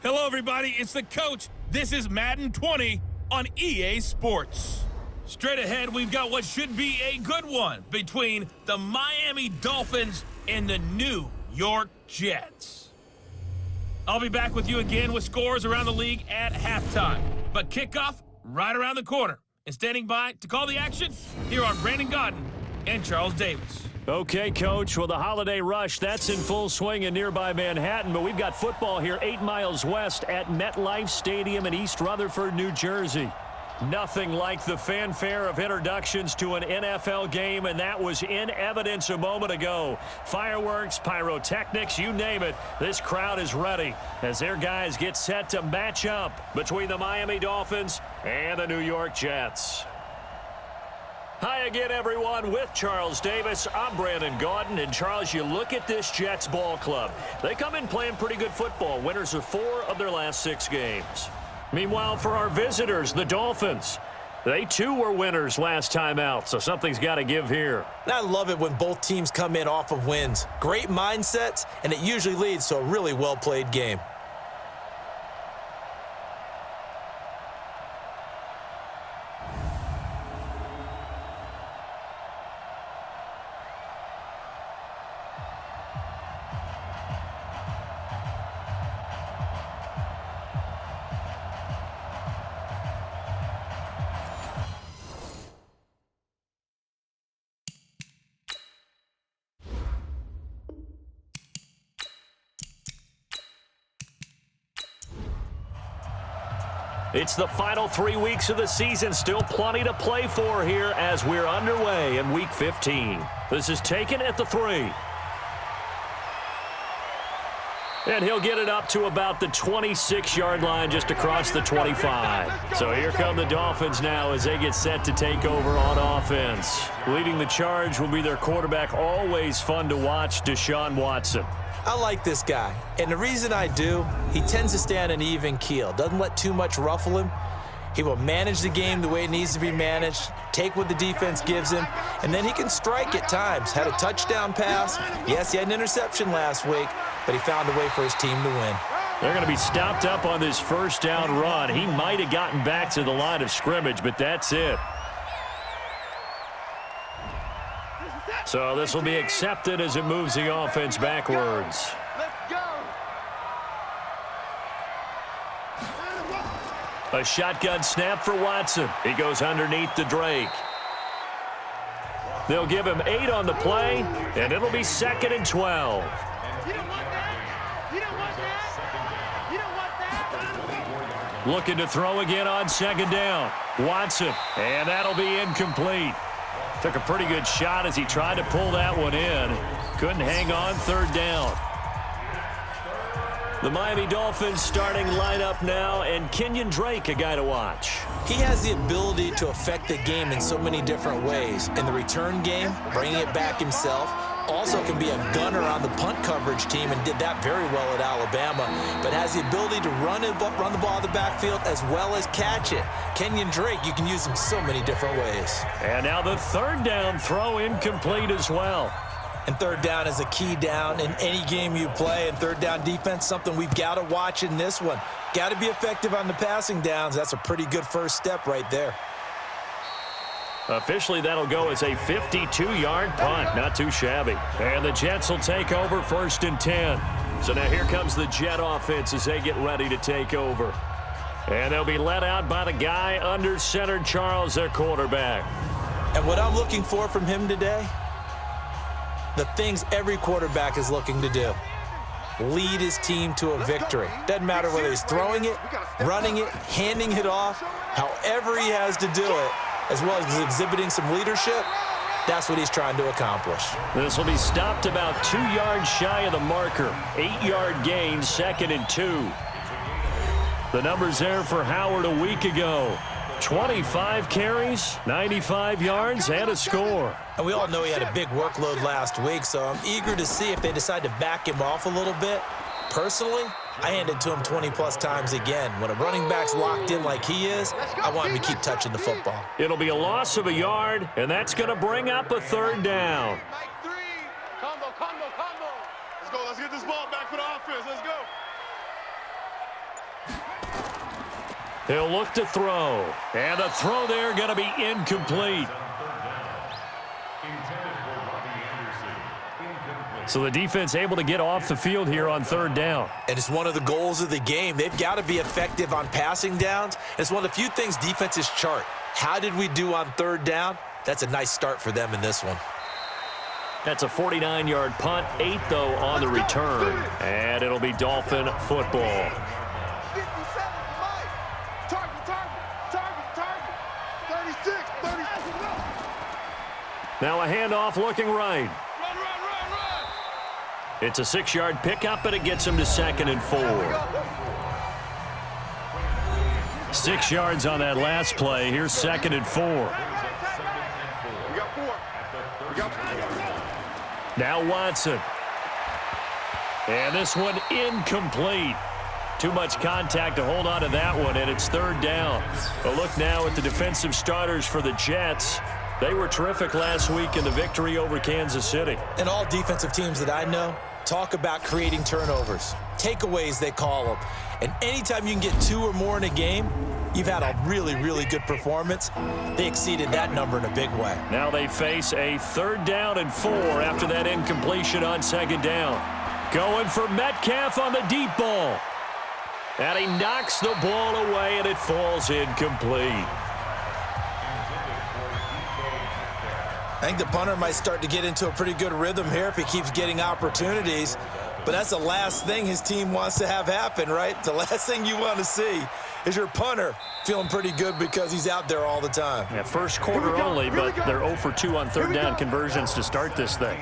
Hello, everybody. It's the coach. This is Madden 20 on EA Sports. Straight ahead, we've got what should be a good one between the Miami Dolphins and the New York Jets. I'll be back with you again with scores around the league at halftime. But kickoff right around the corner. And standing by to call the action, here are Brandon Godden and Charles Davis. Okay, Coach. Well, the holiday rush, that's in full swing in nearby Manhattan, but we've got football here 8 miles west at MetLife Stadium in East Rutherford, New Jersey. Nothing like the fanfare of introductions to an NFL game, and that was in evidence a moment ago. Fireworks, pyrotechnics, you name it, this crowd is ready as their guys get set to match up between the Miami Dolphins and the New York Jets. Hi again, everyone. With Charles Davis, I'm Brandon Gaudin. And, Charles, you look at this Jets ball club. They come in playing pretty good football, winners of 4 of their last 6 games. Meanwhile, for our visitors, the Dolphins, they too were winners last time out, so something's got to give here. And I love it when both teams come in off of wins. Great mindsets, and it usually leads to a really well-played game. It's the final 3 weeks of the season. Still plenty to play for here as we're underway in Week 15. This is taken at the 3. And he'll get it up to about the 26-yard line just across the 25. So here come the Dolphins now as they get set to take over on offense. Leading the charge will be their quarterback, always fun to watch, Deshaun Watson. I like this guy, and the reason I do, he tends to stay on an even keel, doesn't let too much ruffle him. He will manage the game the way it needs to be managed, take what the defense gives him, and then he can strike at times. Had a touchdown pass. Yes, he had an interception last week, but he found a way for his team to win. They're going to be stopped up on this first down run. He might have gotten back to the line of scrimmage, but that's it. So this will be accepted as it moves the offense backwards. A shotgun snap for Watson. He goes underneath to Drake. They'll give him 8 on the play, and it'll be 2nd and 12. Looking to throw again on 2nd down. Watson, and that'll be incomplete. Took a pretty good shot as he tried to pull that one in. Couldn't hang on 3rd down. The Miami Dolphins starting lineup now, and Kenyon Drake, a guy to watch. He has the ability to affect the game in so many different ways. In the return game, bringing it back himself. Also can be a gunner on the punt coverage team and did that very well at Alabama, but has the ability to run the ball out of the backfield as well as catch it. Kenyon Drake, you can use him so many different ways. And now the 3rd down throw incomplete as well. And 3rd down is a key down in any game you play, and 3rd down defense, something we've got to watch in this one. Got to be effective on the passing downs. That's a pretty good first step right there. Officially, that'll go as a 52-yard punt. Not too shabby. And the Jets will take over 1st and 10. So now here comes the Jet offense as they get ready to take over. And they'll be led out by the guy under center, Charles, their quarterback. And what I'm looking for from him today, the things every quarterback is looking to do. Lead his team to a victory. Doesn't matter whether he's throwing it, running it, handing it off, however he has to do it, as well as exhibiting some leadership, that's what he's trying to accomplish. This will be stopped about 2 yards shy of the marker. 8-yard gain, 2nd and 2. The numbers there for Howard a week ago. 25 carries, 95 yards, and a score. And we all know he had a big workload last week, so I'm eager to see if they decide to back him off a little bit. Personally, I hand it to him 20-plus times again. When a running back's locked in like he is, I want him to keep touching the football. It'll be a loss of a yard, and that's going to bring up a 3rd down. Combo. Let's go. Let's get this ball back for the offense. Let's go. He'll look to throw. And the throw there going to be incomplete. So the defense able to get off the field here on third down. And it's one of the goals of the game. They've got to be effective on passing downs. It's one of the few things defenses chart. How did we do on third down? That's a nice start for them in this one. That's a 49-yard punt, 8 though on the return. And it'll be Dolphin football. Now a handoff looking right. It's a 6-yard pickup, and it gets him to 2nd and 4. 6 yards on that last play. Here's 2nd and 4. Now Watson. And this one incomplete. Too much contact to hold on to that one, and it's third down. A look now at the defensive starters for the Jets. They were terrific last week in the victory over Kansas City. And all defensive teams that I know talk about creating turnovers. Takeaways, they call them. And anytime you can get 2 or more in a game, you've had a really, really good performance. They exceeded that number in a big way. Now they face a 3rd down and 4 after that incompletion on 2nd down. Going for Metcalf on the deep ball. And he knocks the ball away, and it falls incomplete. I think the punter might start to get into a pretty good rhythm here if he keeps getting opportunities. But that's the last thing his team wants to have happen, right? The last thing you want to see is your punter feeling pretty good because he's out there all the time. Yeah, first quarter only, but they're 0 for 2 on third down conversions to start this thing.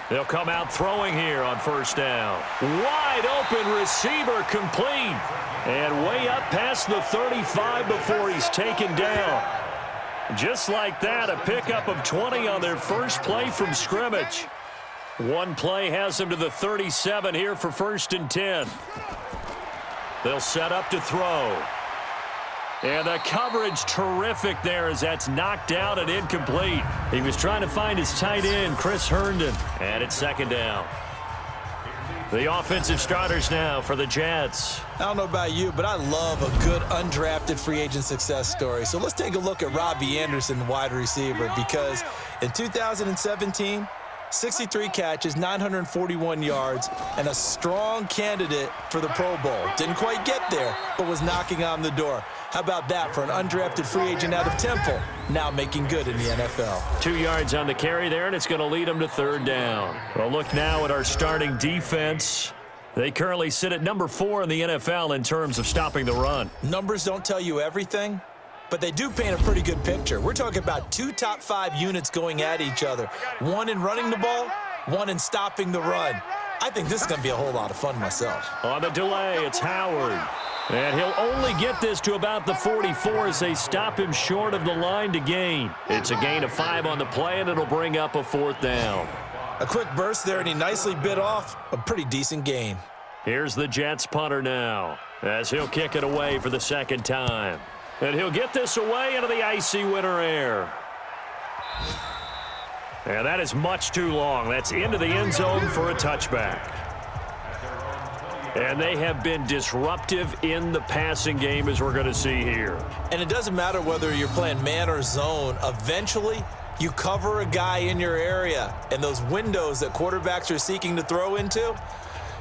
They'll come out throwing here on 1st down. Wide open receiver complete. And way up past the 35 before he's taken down. Just like that, a pickup of 20 on their first play from scrimmage. One play has him to the 37 here for 1st and 10. They'll set up to throw. And the coverage terrific there as that's knocked down and incomplete. He was trying to find his tight end, Chris Herndon. And it's 2nd down. The offensive starters now for the Jets. I don't know about you, but I love a good undrafted free agent success story. So let's take a look at Robbie Anderson, the wide receiver, because in 2017, 63 catches, 941 yards, and a strong candidate for the Pro Bowl. Didn't quite get there, but was knocking on the door. How about that for an undrafted free agent out of Temple, now making good in the NFL? 2 yards on the carry there, and it's going to lead them to 3rd down. Well, look now at our starting defense. They currently sit at number 4 in the NFL in terms of stopping the run. Numbers don't tell you everything, but they do paint a pretty good picture. We're talking about 2 top 5 units going at each other. One in running the ball, one in stopping the run. I think this is going to be a whole lot of fun myself. On the delay, it's Howard. And he'll only get this to about the 44 as they stop him short of the line to gain. It's a gain of 5 on the play, and it'll bring up a 4th down. A quick burst there, and he nicely bit off a pretty decent gain. Here's the Jets punter now as he'll kick it away for the 2nd time. And he'll get this away into the icy winter air. And that is much too long. That's into the end zone for a touchback. And they have been disruptive in the passing game, as we're going to see here. And it doesn't matter whether you're playing man or zone. Eventually, you cover a guy in your area. And those windows that quarterbacks are seeking to throw into,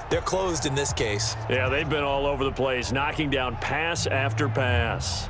they're closed in this case. Yeah, they've been all over the place, knocking down pass after pass.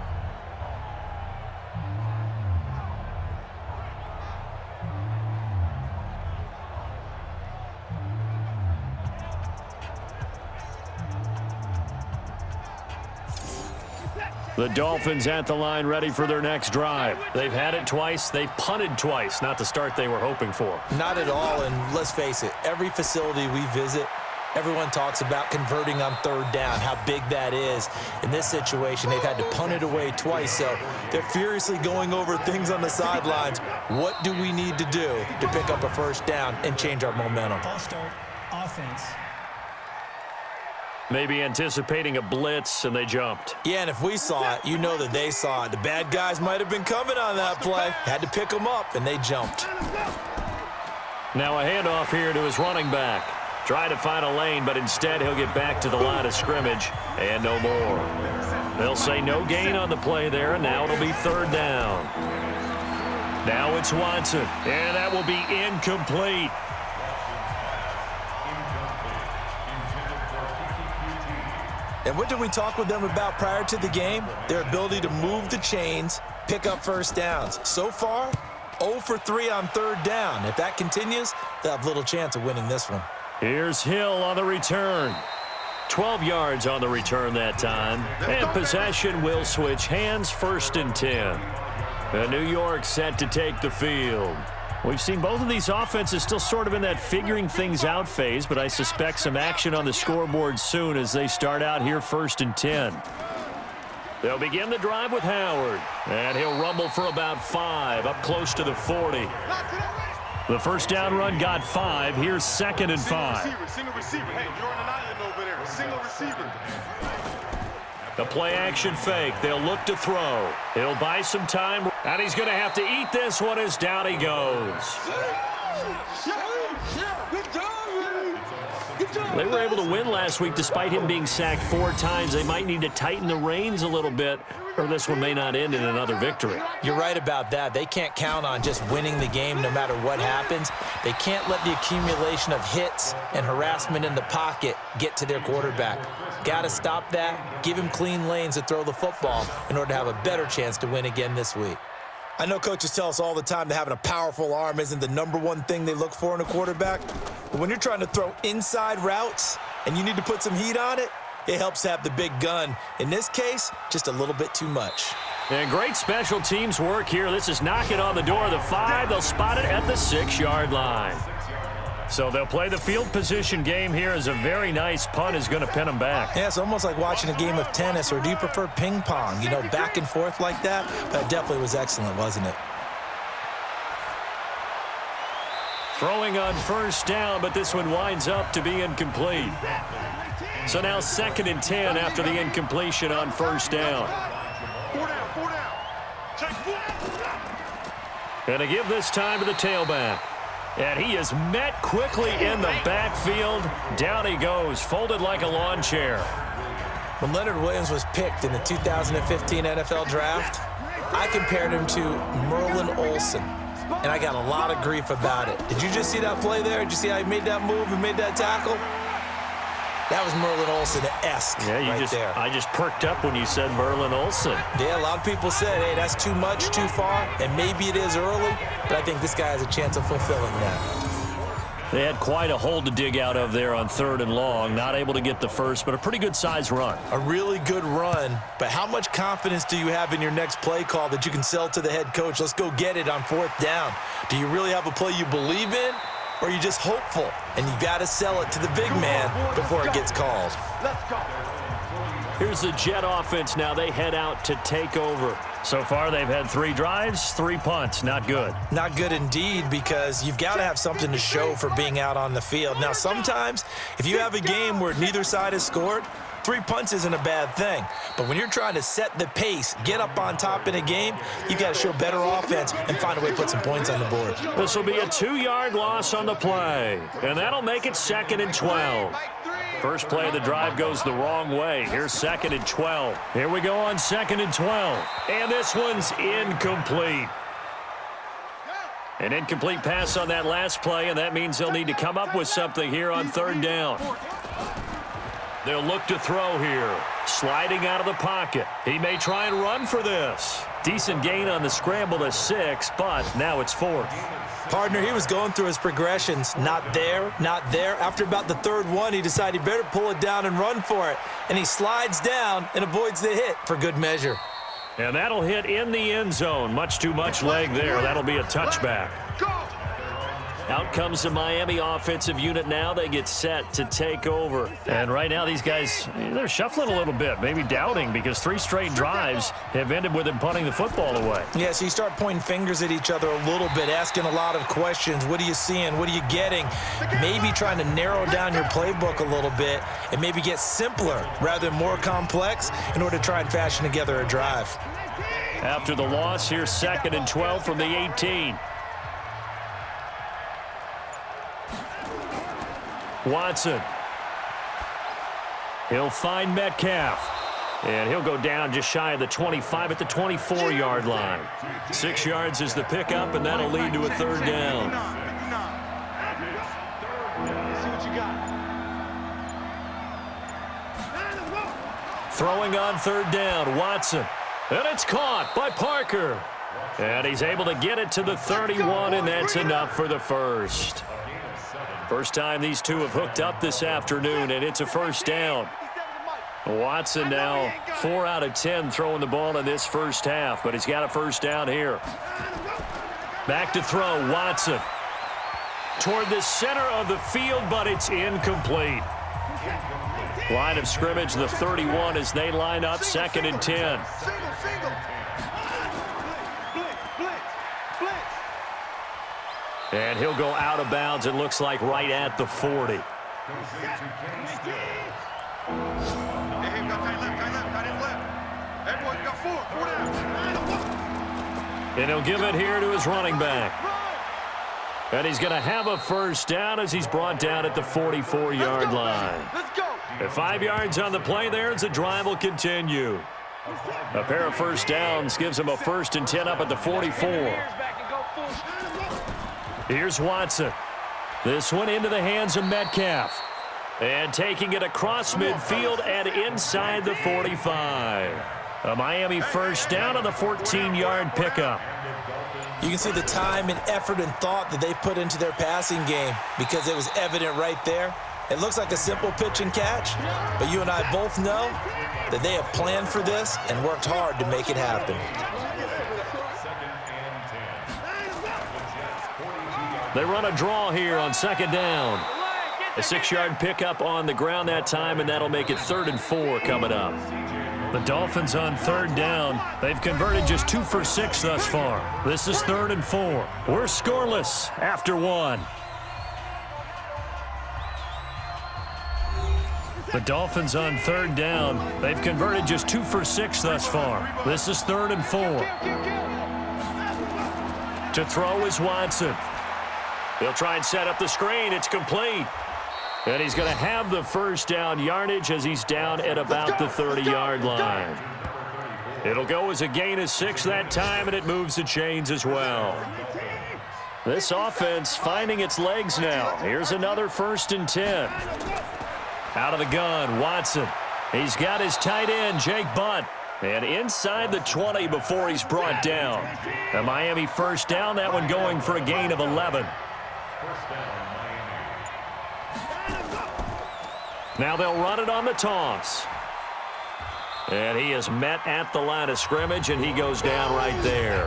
The Dolphins at the line ready for their next drive. They've had it twice. They've punted twice. Not the start they were hoping for. Not at all, and let's face it, every facility we visit, everyone talks about converting on 3rd down, how big that is. In this situation, they've had to punt it away twice, so they're furiously going over things on the sidelines. What do we need to do to pick up a 1st down and change our momentum? Ball start, offense. Maybe anticipating a blitz, and they jumped. Yeah, and if we saw it, you know that they saw it. The bad guys might have been coming on that play. Had to pick them up, and they jumped. Now a handoff here to his running back. Trying to find a lane, but instead he'll get back to the line of scrimmage and no more. They'll say no gain on the play there, and now it'll be third down. Now it's Watson, and that will be incomplete. And what did we talk with them about prior to the game? Their ability to move the chains, pick up first downs. So far, 0 for 3 on third down. If that continues, they'll have little chance of winning this one. Here's Hill on the return. 12 yards on the return that time. And possession will switch hands, 1st and 10. And New York set to take the field. We've seen both of these offenses still sort of in that figuring things out phase, but I suspect some action on the scoreboard soon as they start out here 1st and 10. They'll begin the drive with Howard, and he'll rumble for about 5, up close to the 40. The first down run got 5. Here's 2nd and 5. Single receiver. Hey, you're on an island over there. Single receiver. The play-action fake. They'll look to throw. He'll buy some time, and he's going to have to eat this one as down he goes. They were able to win last week despite him being sacked 4 times. They might need to tighten the reins a little bit, or this one may not end in another victory. You're right about that. They can't count on just winning the game no matter what happens. They can't let the accumulation of hits and harassment in the pocket get to their quarterback. Got to stop that, give him clean lanes to throw the football in order to have a better chance to win again this week. I know coaches tell us all the time that having a powerful arm isn't the #1 thing they look for in a quarterback. But when you're trying to throw inside routes and you need to put some heat on it, it helps to have the big gun. In this case, just a little bit too much. And great special teams work here. This is knocking on the door of the 5. They'll spot it at the 6-yard line. So they'll play the field position game here as a very nice punt is going to pin them back. Yeah, it's almost like watching a game of tennis, or do you prefer ping pong? You know, back and forth like that? That definitely was excellent, wasn't it? Throwing on first down, but this one winds up to be incomplete. So now 2nd and 10 after the incompletion on first down. 4 down, 4 down. Check 4. And to give this time to the tailback. And he is met quickly in the backfield. Down he goes, folded like a lawn chair. When Leonard Williams was picked in the 2015 NFL Draft, I compared him to Merlin Olsen, and I got a lot of grief about it. Did you just see that play there? Did you see how he made that move and made that tackle? That was Merlin Olsen-esque there. I just perked up when you said Merlin Olsen. Yeah, a lot of people said, hey, that's too much, too far, and maybe it is early, but I think this guy has a chance of fulfilling that. They had quite a hole to dig out of there on 3rd and long. Not able to get the first, but a pretty good-sized run. A really good run, but how much confidence do you have in your next play call that you can sell to the head coach? Let's go get it on 4th down. Do you really have a play you believe in? Or are you just hopeful, and you got to sell it to the big man before it gets called? Let's go. Here's the Jet offense now. They head out to take over. So far, they've had 3 drives, 3 punts. Not good. Not good indeed, because you've got to have something to show for being out on the field. Now, sometimes, if you have a game where neither side has scored, 3 punts isn't a bad thing. But when you're trying to set the pace, get up on top in a game, you got to show better offense and find a way to put some points on the board. This will be a 2-yard loss on the play, and that'll make it 2nd and 12. First play of the drive goes the wrong way. Here's 2nd and 12. Here we go on 2nd and 12. And this one's incomplete. An incomplete pass on that last play, and that means they'll need to come up with something here on 3rd down. They'll look to throw here. Sliding out of the pocket. He may try and run for this. Decent gain on the scramble to 6, but now it's 4th. Partner, he was going through his progressions. Not there, not there. After about the 3rd one, he decided he better pull it down and run for it. And he slides down and avoids the hit for good measure. And that'll hit in the end zone. Much too much leg there. That'll be a touchback. Out comes the Miami offensive unit now. They get set to take over. And right now these guys, they're shuffling a little bit, maybe doubting, because 3 straight drives have ended with them punting the football away. Yeah, so you start pointing fingers at each other a little bit, asking a lot of questions. What are you seeing? What are you getting? Maybe trying to narrow down your playbook a little bit and maybe get simpler rather than more complex in order to try and fashion together a drive. After the loss, here's 2nd and 12 from the 18. Watson. He'll find Metcalf. And he'll go down just shy of the 25 at the 24-yard line. 6 yards is the pickup, and that'll lead to a third down. Throwing on third down, Watson. And it's caught by Parker. And he's able to get it to the 31, and that's enough for the first. First time these two have hooked up this afternoon, and it's a first down. Watson now 4 out of 10 throwing the ball in this first half, but he's got a first down here. Back to throw, Watson. Toward the center of the field, but it's incomplete. Line of scrimmage, the 31 as they line up, 2nd and 10. And he'll go out of bounds, it looks like right at the 40. And he'll give it here to his running back. And he's going to have a first down as he's brought down at the 44-yard line. At 5 yards on the play there as the drive will continue. A pair of first downs gives him a 1st and 10 up at the 44. Here's Watson. This one into the hands of Metcalf. And taking it across midfield and inside the 45. A Miami first down on the 14-yard pickup. You can see the time and effort and thought that they put into their passing game because it was evident right there. It looks like a simple pitch and catch, but you and I both know that they have planned for this and worked hard to make it happen. They run a draw here on 2nd down. A 6-yard pickup on the ground that time, and that'll make it 3rd and 4 coming up. The Dolphins on 3rd down. They've converted just 2 for 6 thus far. This is 3rd and 4. We're scoreless after 1. The Dolphins on 3rd down. They've converted just 2 for 6 thus far. This is 3rd and 4. To throw is Watson. He'll try and set up the screen. It's complete. And he's going to have the first down yardage as he's down at about the 30-yard line. It'll go as a gain of 6 that time, and it moves the chains as well. This offense finding its legs now. Here's another 1st and 10. Out of the gun, Watson. He's got his tight end, Jake Butt. And inside the 20 before he's brought down. A Miami first down, that one going for a gain of 11. Now they'll run it on the toss. And he is met at the line of scrimmage, and he goes down right there.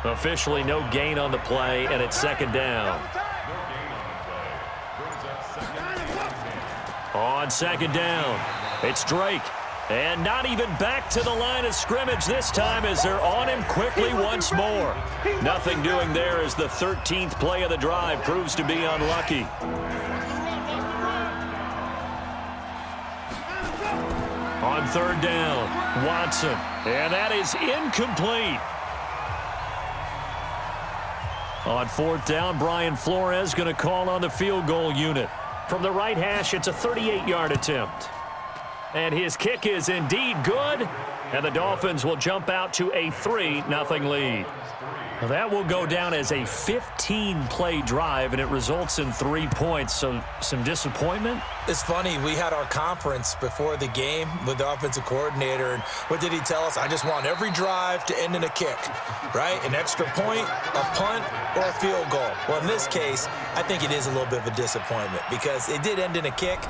Officially no gain on the play, and it's 2nd down. On 2nd down, it's Drake. And not even back to the line of scrimmage this time as they're on him quickly once more. Nothing doing there as the 13th play of the drive proves to be unlucky. On 3rd down, Watson. And that is incomplete. On 4th down, Brian Flores going to call on the field goal unit. From the right hash, it's a 38-yard attempt. And his kick is indeed good. And the Dolphins will jump out to a 3-0 lead. Well, that will go down as a 15-play drive, and it results in 3 points. So some disappointment? It's funny, we had our conference before the game with the offensive coordinator, and what did he tell us? I just want every drive to end in a kick, right? An extra point, a punt, or a field goal. Well, in this case, I think it is a little bit of a disappointment because it did end in a kick,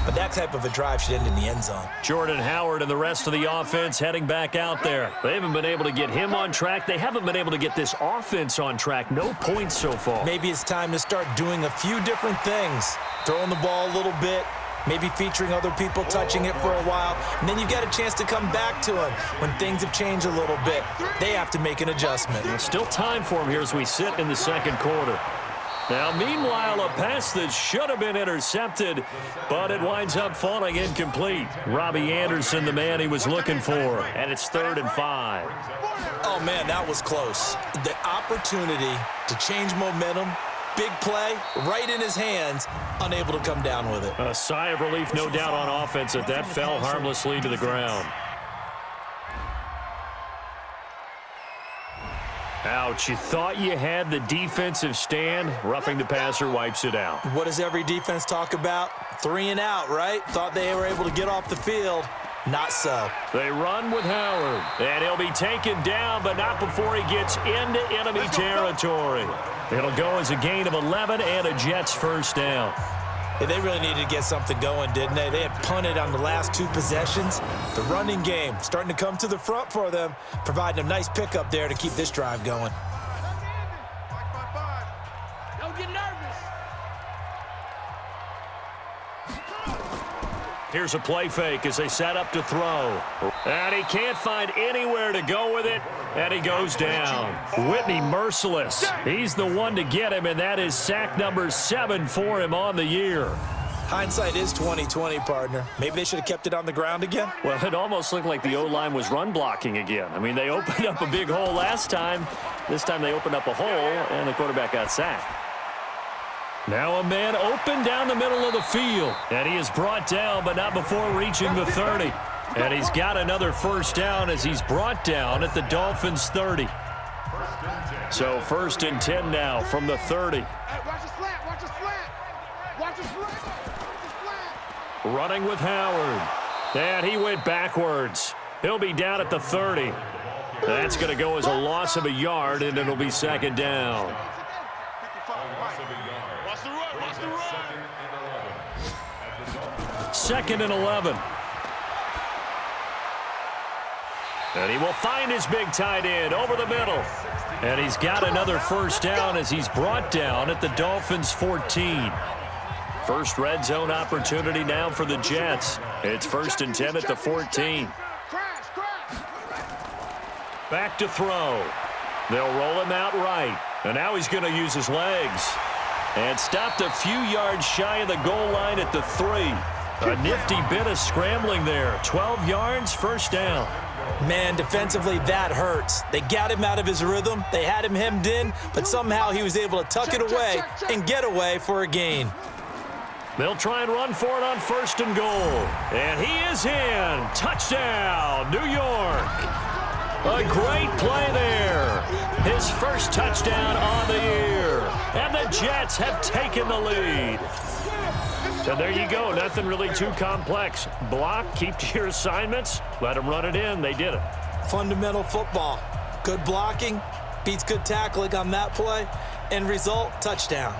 but that type of a drive should end in the end zone. Jordan Howard and the rest of the offense heading back out there. They haven't been able to get him on track. They haven't been able to get this offense on track. No points so far. Maybe it's time to start doing a few different things. Throwing the ball a little bit, maybe featuring other people touching it for a while, and then you get a chance to come back to him when things have changed a little bit. They have to make an adjustment. There's still time for him here as we sit in the 2nd quarter. Now, meanwhile, a pass that should have been intercepted, but it winds up falling incomplete. Robbie Anderson, the man he was looking for, and it's 3rd and 5. Oh, man, that was close. The opportunity to change momentum big play right in his hands, unable to come down with it. A sigh of relief, no doubt, on offense that fell harmlessly to the ground. Ouch, you thought you had the defensive stand. Roughing the passer wipes it out. What does every defense talk about? 3 and out, right? Thought they were able to get off the field. Not so. They run with Howard, and he'll be taken down, but not before he gets into enemy territory. It'll go as a gain of 11 and a Jets first down. They really needed to get something going, didn't they? They had punted on the last 2 possessions. The running game starting to come to the front for them, providing a nice pickup there to keep this drive going. Don't get nervous. Here's a play fake as they set up to throw. And he can't find anywhere to go with it, and he goes down. Whitney merciless. He's the one to get him, and that is sack number 7 for him on the year. Hindsight is 20/20, partner. Maybe they should have kept it on the ground again. Well, it almost looked like the O-line was run blocking again. I mean, they opened up a big hole last time. This time they opened up a hole, and the quarterback got sacked. Now a man open down the middle of the field. And he is brought down, but not before reaching the 30. And he's got another first down as he's brought down at the Dolphins' 30. So 1st and 10 now from the 30. Watch the slant, watch the slant. Watch the slant. Running with Howard. And he went backwards. He'll be down at the 30. That's going to go as a loss of a yard, and it'll be 2nd down. Watch the run. 2nd and 11. And he will find his big tight end over the middle. And he's got another first down as he's brought down at the Dolphins' 14. First red zone opportunity now for the Jets. It's 1st and 10 at the 14. Back to throw. They'll roll him out right. And now he's going to use his legs. And stopped a few yards shy of the goal line at the 3. A nifty bit of scrambling there. 12 yards, first down. Man, defensively, that hurts. They got him out of his rhythm. They had him hemmed in, but somehow he was able to tuck it away and get away for a gain. They'll try and run for it on 1st and goal. And he is in. Touchdown, New York. A great play there. His first touchdown on the year. And the Jets have taken the lead. So there you go. Nothing really too complex. Block, keep to your assignments, let them run it in. They did it. Fundamental football. Good blocking, beats good tackling on that play. End result, touchdown.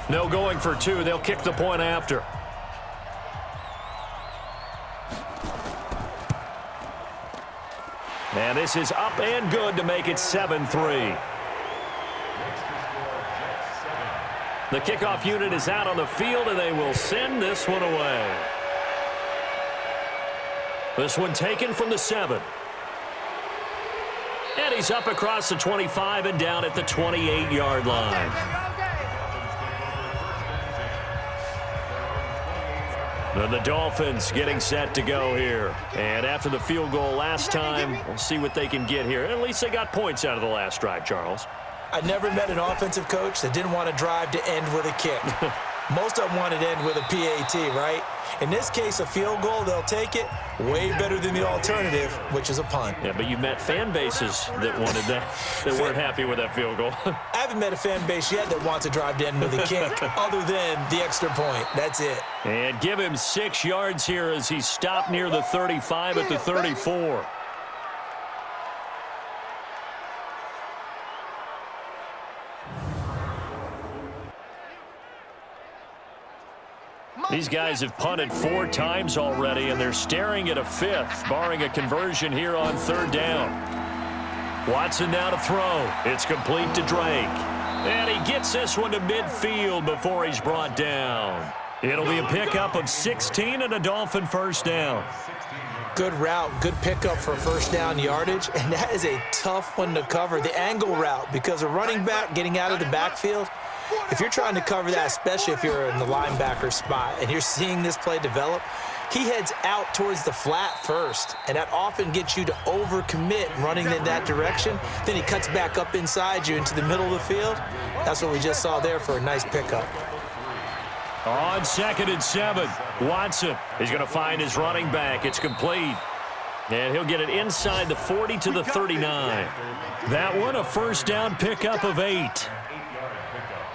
No going for 2. They'll kick the point after. And this is up and good to make it 7-3. The kickoff unit is out on the field, and they will send this one away. This one taken from the 7. And he's up across the 25 and down at the 28-yard line. And the Dolphins getting set to go here. And after the field goal last time, we'll see what they can get here. At least they got points out of the last drive, Charles. I never met an offensive coach that didn't want to drive to end with a kick. Most of them wanted to end with a PAT, right? In this case, a field goal, they'll take it. Way better than the alternative, which is a punt. Yeah, but you met fan bases that wanted that, that weren't happy with that field goal. I haven't met a fan base yet that wants to drive to end with a kick, other than the extra point. That's it. And give him 6 yards here as he stopped near the 35 at the 34. These guys have punted 4 times already, and they're staring at a 5th, barring a conversion here on 3rd down. Watson now to throw. It's complete to Drake. And he gets this one to midfield before he's brought down. It'll be a pickup of 16 and a Dolphin first down. Good route, good pickup for first down yardage, and that is a tough one to cover, the angle route, because a running back getting out of the backfield, if you're trying to cover that, especially if you're in the linebacker spot and you're seeing this play develop, he heads out towards the flat first, and that often gets you to overcommit running in that direction. Then he cuts back up inside you into the middle of the field. That's what we just saw there for a nice pickup. On 2nd and 7, Watson is going to find his running back. It's complete. And he'll get it inside the 40 to the 39. That one, a first down pickup of 8.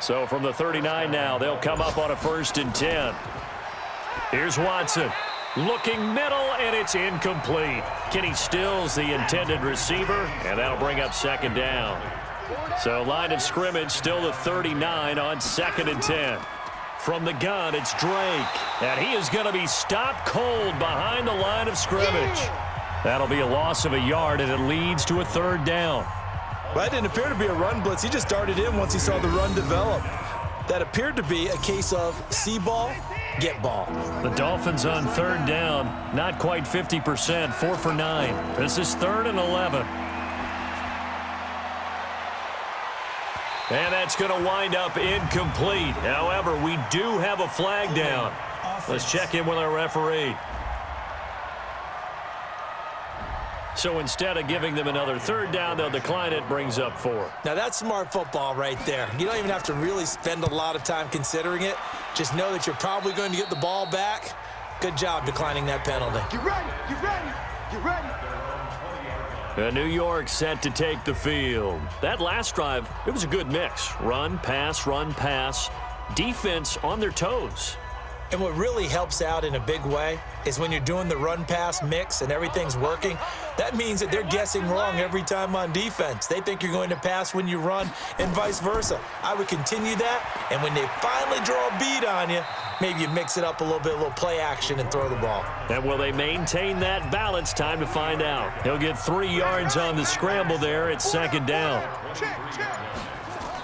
So from the 39 now, they'll come up on a 1st and 10. Here's Watson. Looking middle, and it's incomplete. Kenny Stills, the intended receiver, and that'll bring up 2nd down. So line of scrimmage still the 39 on 2nd and 10. From the gun, it's Drake, and he is going to be stopped cold behind the line of scrimmage. That'll be a loss of a yard, and it leads to a 3rd down. Well, that didn't appear to be a run blitz. He just darted in once he saw the run develop. That appeared to be a case of see ball, get ball. The Dolphins on 3rd down, not quite 50%, 4 for 9. This is 3rd and 11. And that's going to wind up incomplete. However, we do have a flag down. Let's check in with our referee. So instead of giving them another 3rd down, they'll decline it, brings up 4. Now that's smart football right there. You don't even have to really spend a lot of time considering it. Just know that you're probably going to get the ball back. Good job declining that penalty. Get ready, get ready, get ready. New York set to take the field. That last drive, it was a good mix. Run, pass, defense on their toes. And what really helps out in a big way is when you're doing the run-pass mix and everything's working, that means that they're guessing wrong every time on defense. They think you're going to pass when you run and vice versa. I would continue that, and when they finally draw a bead on you, maybe you mix it up a little play action and throw the ball. And will they maintain that balance? Time to find out. He'll get 3 yards on the scramble there at 2nd down.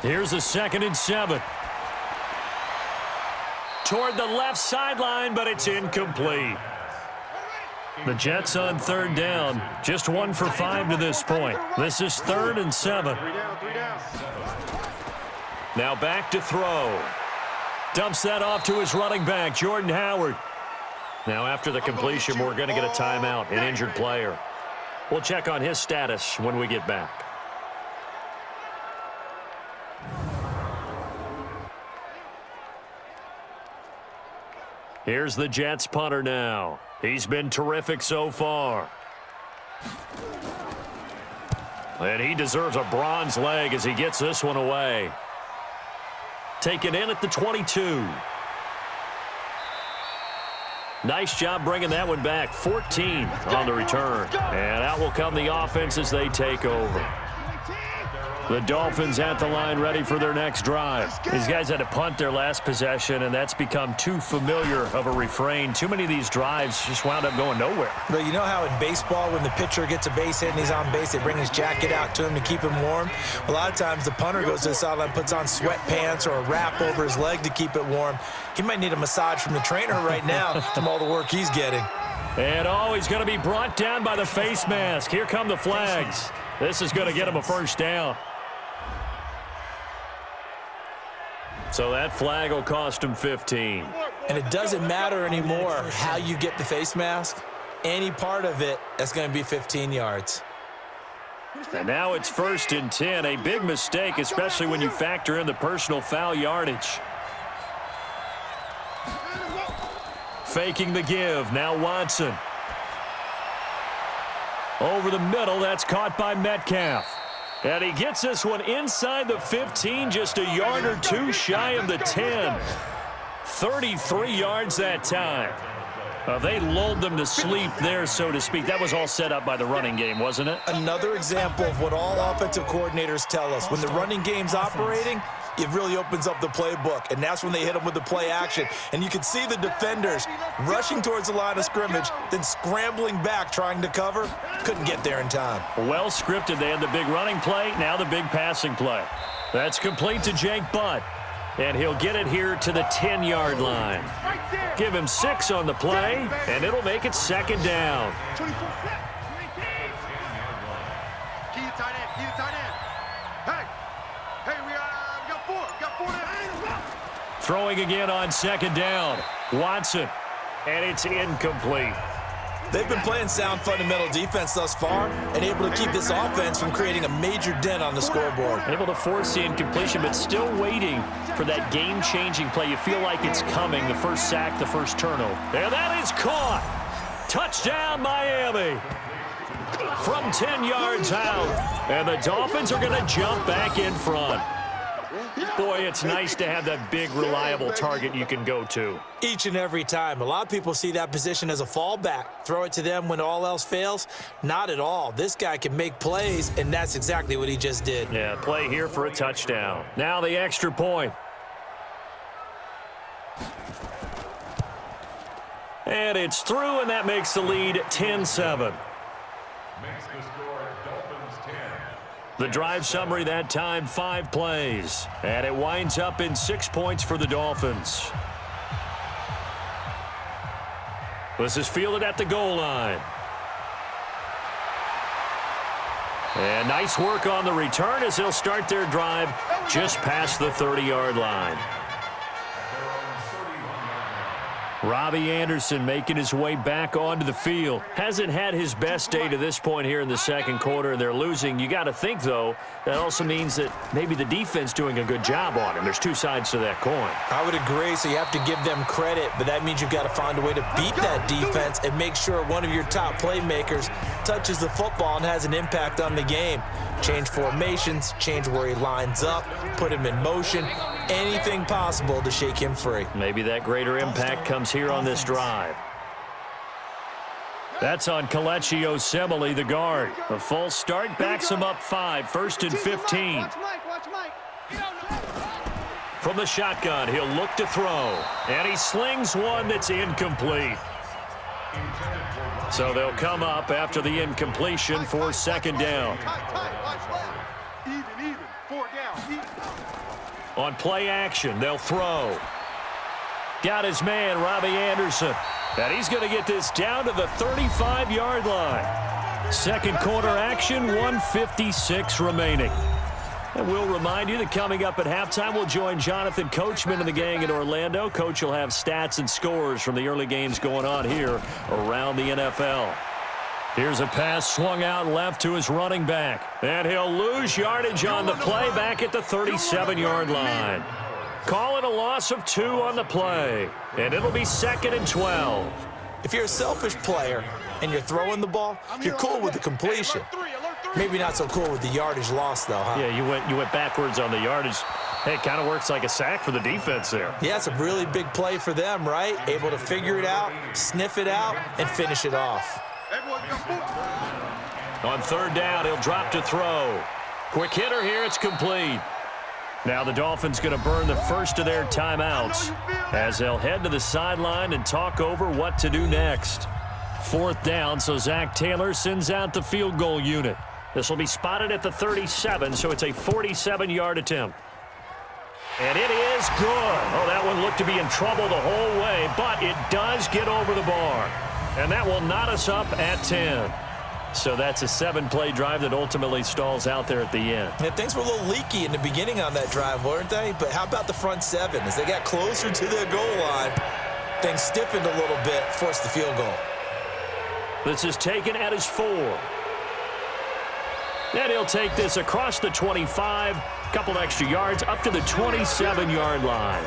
Here's a 2nd and 7. Toward the left sideline, but it's incomplete. The Jets on 3rd down, just 1 for 5 to this point. This is 3rd and 7. Now back to throw. Dumps that off to his running back, Jordan Howard. Now after the completion, we're going to get a timeout, an injured player. We'll check on his status when we get back. Here's the Jets punter now. He's been terrific so far. And he deserves a bronze leg as he gets this one away. Taken in at the 22. Nice job bringing that one back. 14 on the return. And out will come the offense as they take over. The Dolphins at the line ready for their next drive. These guys had to punt their last possession, and that's become too familiar of a refrain. Too many of these drives just wound up going nowhere. But you know how in baseball, when the pitcher gets a base hit and he's on base, they bring his jacket out to him to keep him warm? A lot of times the punter goes to the sideline, puts on sweatpants or a wrap over his leg to keep it warm. He might need a massage from the trainer right now from all the work he's getting. And he's going to be brought down by the face mask. Here come the flags. This is going to get him a 1st down. So that flag will cost him 15. And it doesn't matter anymore how you get the face mask. Any part of it, that's going to be 15 yards. And now it's 1st and 10. A big mistake, especially when you factor in the personal foul yardage. Faking the give. Now Watson. Over the middle. That's caught by Metcalf. And he gets this one inside the 15, just a yard or 2 shy of the 10. 33 yards that time. They lulled them to sleep there, so to speak. That was all set up by the running game, wasn't it? Another example of what all offensive coordinators tell us. When the running game's operating, it really opens up the playbook, and that's when they hit them with the play action. And you can see the defenders rushing towards the line of scrimmage, then scrambling back trying to cover. Couldn't get there in time. Well scripted. They had the big running play, now the big passing play. That's complete to Jake Butt, and he'll get it here to the 10-yard line. Give him 6 on the play, and it'll make it 2nd down. Key to tight end, key to tight end. Hey, we got 4 now. Throwing again on 2nd down. Watson. and it's incomplete. They've been playing sound fundamental defense thus far and able to keep this offense from creating a major dent on the scoreboard. Able to force the incompletion, but still waiting for that game-changing play. You feel like it's coming, the first sack, the first turnover. And that is caught. Touchdown, Miami. From 10 yards out. And the Dolphins are going to jump back in front. Boy, it's nice to have that big, reliable target you can go to. Each and every time. A lot of people see that position as a fallback. Throw it to them when all else fails. Not at all. This guy can make plays, and that's exactly what he just did. Yeah, play here for a touchdown. Now the extra point. And it's through, and that makes the lead 10-7. The drive summary that time, 5 plays. And it winds up in 6 points for the Dolphins. This is fielded at the goal line. And nice work on the return as they'll start their drive just past the 30-yard line. Robbie Anderson making his way back onto the field. Hasn't had his best day to this point here in the second quarter. They're losing. You got to think, though, that also means that maybe the defense doing a good job on him. There's two sides to that coin. I would agree, so you have to give them credit, but that means you've got to find a way to beat that defense and make sure one of your top playmakers touches the football and has an impact on the game. Change formations, change where he lines up, put him in motion, anything possible to shake him free. Maybe that greater impact comes here on this drive. That's on Kelechi Osemele, the guard. A false start backs him up 5, 1st and 15. From the shotgun, he'll look to throw. And he slings one that's incomplete. So they'll come up after the incompletion for second down. Even, 4 down. On play action, they'll throw. Got his man, Robbie Anderson. And he's going to get this down to the 35-yard line. Second quarter action, 1:56 remaining. And we'll remind you that coming up at halftime, we'll join Jonathan Coachman and the gang in Orlando. Coach will have stats and scores from the early games going on here around the NFL. Here's a pass swung out left to his running back. And he'll lose yardage on the play back at the 37-yard line. Call it a loss of 2 on the play. And it'll be 2nd and 12. If you're a selfish player and you're throwing the ball, you're cool with the completion. Maybe not so cool with the yardage loss, though, huh? Yeah, you went backwards on the yardage. Hey, it kind of works like a sack for the defense there. Yeah, it's a really big play for them, right? Able to figure it out, sniff it out, and finish it off. On third down, he'll drop to throw. Quick hitter here, it's complete. Now the Dolphins going to burn the first of their timeouts as they'll head to the sideline and talk over what to do next. 4th down, so Zach Taylor sends out the field goal unit. This will be spotted at the 37, so it's a 47-yard attempt. And it is good. Oh, that one looked to be in trouble the whole way, but it does get over the bar. And that will knot us up at 10. So that's a 7-play drive that ultimately stalls out there at the end. Yeah, things were a little leaky in the beginning on that drive, weren't they? But how about the front 7? As they got closer to the goal line, things stiffened a little bit, forced the field goal. This is taken at his 4. And he'll take this across the 25, couple extra yards, up to the 27-yard line.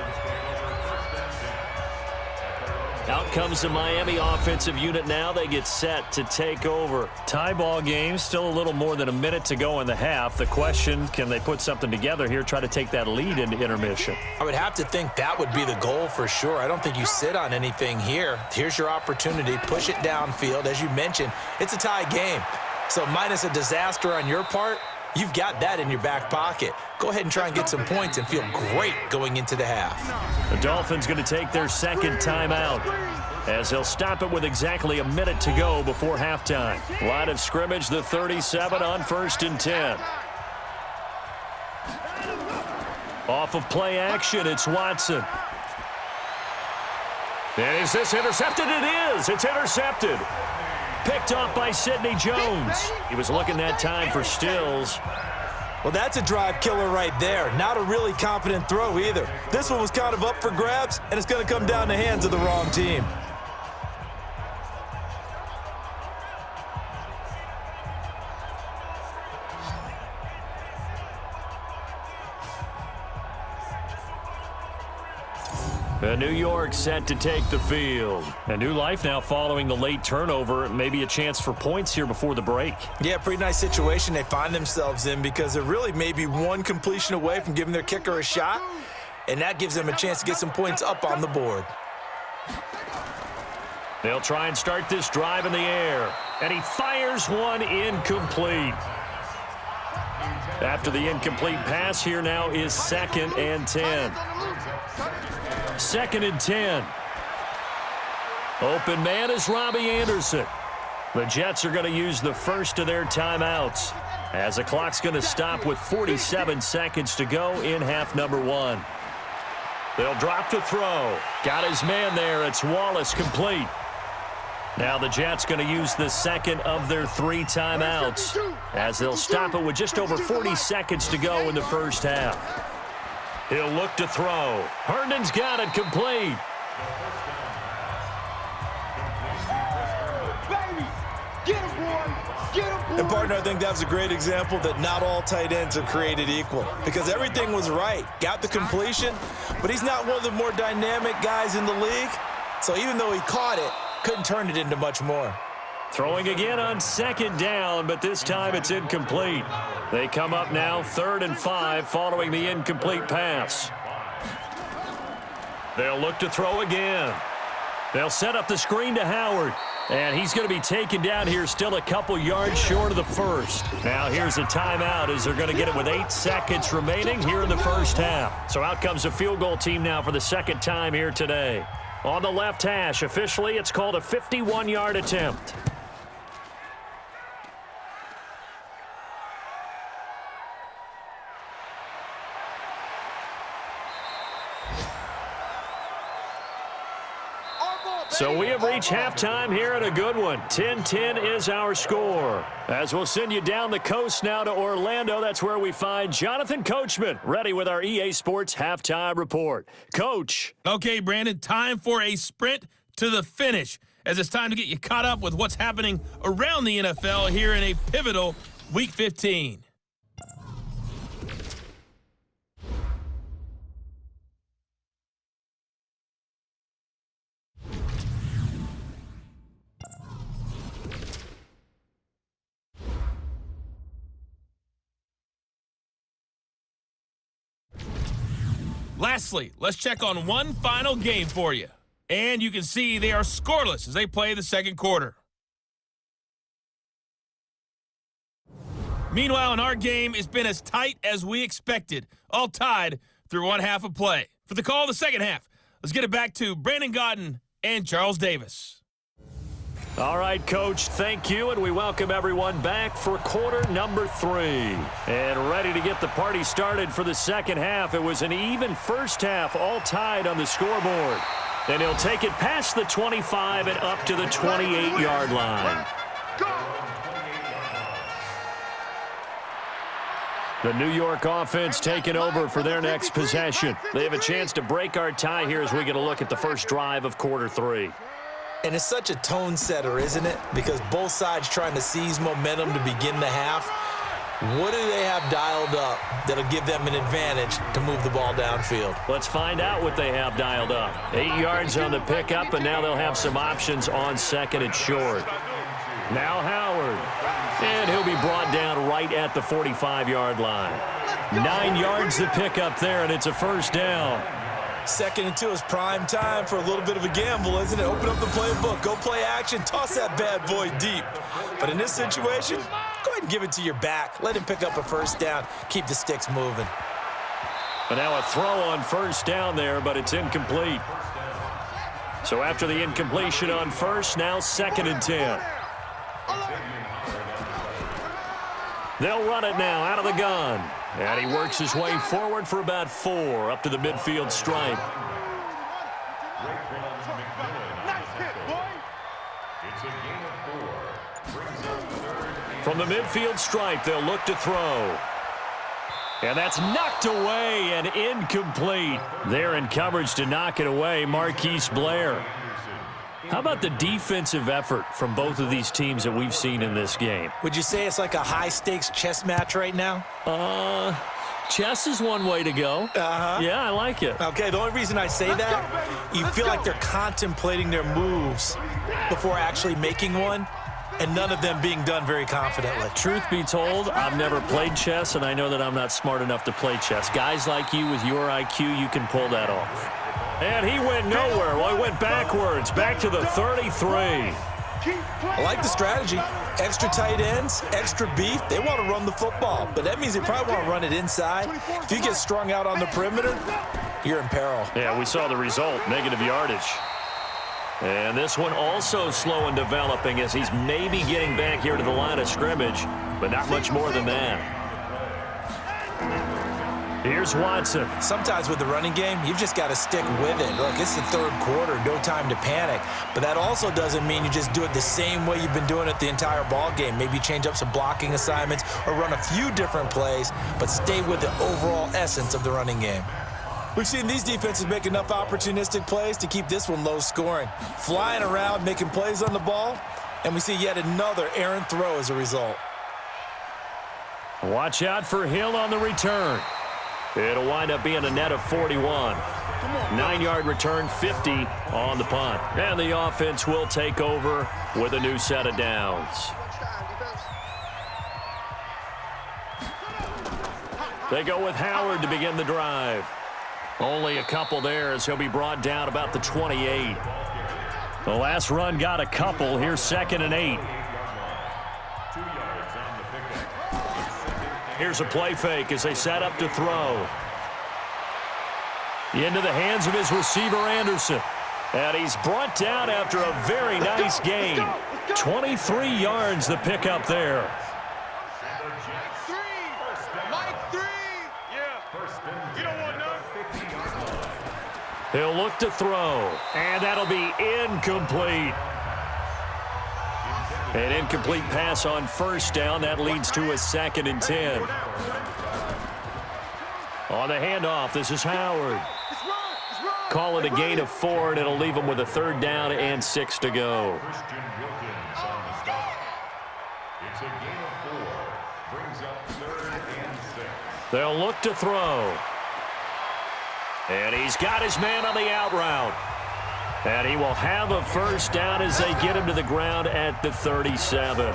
Out comes the Miami offensive unit now. They get set to take over. Tie ball game, still a little more than a minute to go in the half. The question, can they put something together here, try to take that lead into intermission? I would have to think that would be the goal for sure. I don't think you sit on anything here. Here's your opportunity. Push it downfield. As you mentioned, it's a tie game. So minus a disaster on your part, you've got that in your back pocket. Go ahead and try and get some points and feel great going into the half. The Dolphins going to take their second timeout as they'll stop it with exactly a minute to go before halftime. Line of scrimmage, the 37 on 1st and 10. Off of play action, it's Watson. And is this intercepted? It is. It's intercepted. Picked off by Sidney Jones. He was looking that time for Stills. Well, that's a drive killer right there. Not a really confident throw either. This one was kind of up for grabs, and it's going to come down the hands of the wrong team. New York set to take the field. A new life now following the late turnover. Maybe a chance for points here before the break. Yeah, pretty nice situation they find themselves in because they're really maybe one completion away from giving their kicker a shot, and that gives them a chance to get some points up on the board. They'll try and start this drive in the air, and he fires one incomplete. After the incomplete pass, here now is 2nd and 10. 2nd and 10. Open man is Robbie Anderson. The Jets are going to use the first of their timeouts as the clock's going to stop with 47 seconds to go in half number 1. They'll drop to throw. Got his man there. It's Wallace, complete. Now the Jets going to use the second of their 3 timeouts as they'll stop it with just over 40 seconds to go in the first half. He'll look to throw. Herndon's got it, complete. And, partner, I think that was a great example that not all tight ends are created equal because everything was right. Got the completion, but he's not one of the more dynamic guys in the league. So even though he caught it, couldn't turn it into much more. Throwing again on 2nd down, but this time it's incomplete. They come up now 3rd and 5 following the incomplete pass. They'll look to throw again. They'll set up the screen to Howard. And he's going to be taken down here still a couple yards short of the first. Now here's a timeout as they're going to get it with 8 seconds remaining here in the first half. So out comes a field goal team now for the second time here today. On the left hash, officially it's called a 51-yard attempt. So we have reached halftime here at a good one. 10-10 is our score. As we'll send you down the coast now to Orlando, that's where we find Jonathan Coachman, ready with our EA Sports Halftime Report. Coach. Okay, Brandon, time for a sprint to the finish, as it's time to get you caught up with what's happening around the NFL here in a pivotal Week 15. Lastly, let's check on one final game for you. And you can see they are scoreless as they play the second quarter. Meanwhile, in our game, it's been as tight as we expected, all tied through one half of play. For the call of the second half, let's get it back to Brandon Gaudin and Charles Davis. All right, Coach, thank you, and we welcome everyone back for quarter number 3. And ready to get the party started for the second half. It was an even first half, all tied on the scoreboard. And he'll take it past the 25 and up to the 28-yard line. The New York offense taking over for their next possession. They have a chance to break our tie here as we get a look at the first drive of quarter 3. And it's such a tone setter, isn't it? Because both sides trying to seize momentum to begin the half. What do they have dialed up that'll give them an advantage to move the ball downfield? Let's find out what they have dialed up. 8 yards on the pickup, and now they'll have some options on second and short. Now Howard. And he'll be brought down right at the 45-yard line. 9 yards to pick up there, and it's a first down. 2nd and 2 is prime time for a little bit of a gamble, isn't it? Open up the playbook, go play action, toss that bad boy deep. But in this situation, go ahead and give it to your back. Let him pick up a first down, keep the sticks moving. But now a throw on first down there, but it's incomplete. So after the incompletion on first, now 2nd and 10. They'll run it now out of the gun. And he works his way forward for about 4 up to the midfield stripe. From the midfield stripe, they'll look to throw. And that's knocked away and incomplete. They're in coverage to knock it away, Marquise Blair. How about the defensive effort from both of these teams that we've seen in this game? Would you say it's like a high-stakes chess match right now? Chess is one way to go. Yeah, I like it. Okay, the only reason I say that, you feel like they're contemplating their moves before actually making one, and none of them being done very confidently. Truth be told, I've never played chess, and I know that I'm not smart enough to play chess. Guys like you with your IQ, you can pull that off. And he went nowhere. Well, he went backwards, back to the 33. I like the strategy. Extra tight ends, extra beef. They want to run the football, but that means they probably want to run it inside. If you get strung out on the perimeter, you're in peril. Yeah, we saw the result, negative yardage. And this one also slow in developing as he's maybe getting back here to the line of scrimmage, but not much more than that. Here's Watson. Sometimes with the running game, you've just got to stick with it. Look, it's the third quarter, no time to panic. But that also doesn't mean you just do it the same way you've been doing it the entire ball game. Maybe change up some blocking assignments or run a few different plays, but stay with the overall essence of the running game. We've seen these defenses make enough opportunistic plays to keep this one low scoring. Flying around, making plays on the ball, and we see yet another errant throw as a result. Watch out for Hill on the return. It'll wind up being a net of 41. 9-yard return, 50 on the punt. And the offense will take over with a new set of downs. They go with Howard to begin the drive. Only a couple there as he'll be brought down about the 28. The last run got a couple. Here's 2nd and 8. Here's a play fake as they set up to throw. Into the hands of his receiver, Anderson. And he's brought down after a very nice gain. 23 yards the pickup there. He'll look to throw, and that'll be incomplete. An incomplete pass on first down. That leads to a 2nd and 10. On the handoff, this is Howard. Call it a gain of 4, and it'll leave him with a 3rd down and 6 to go. They'll look to throw. And he's got his man on the out route. And he will have a first down as they get him to the ground at the 37.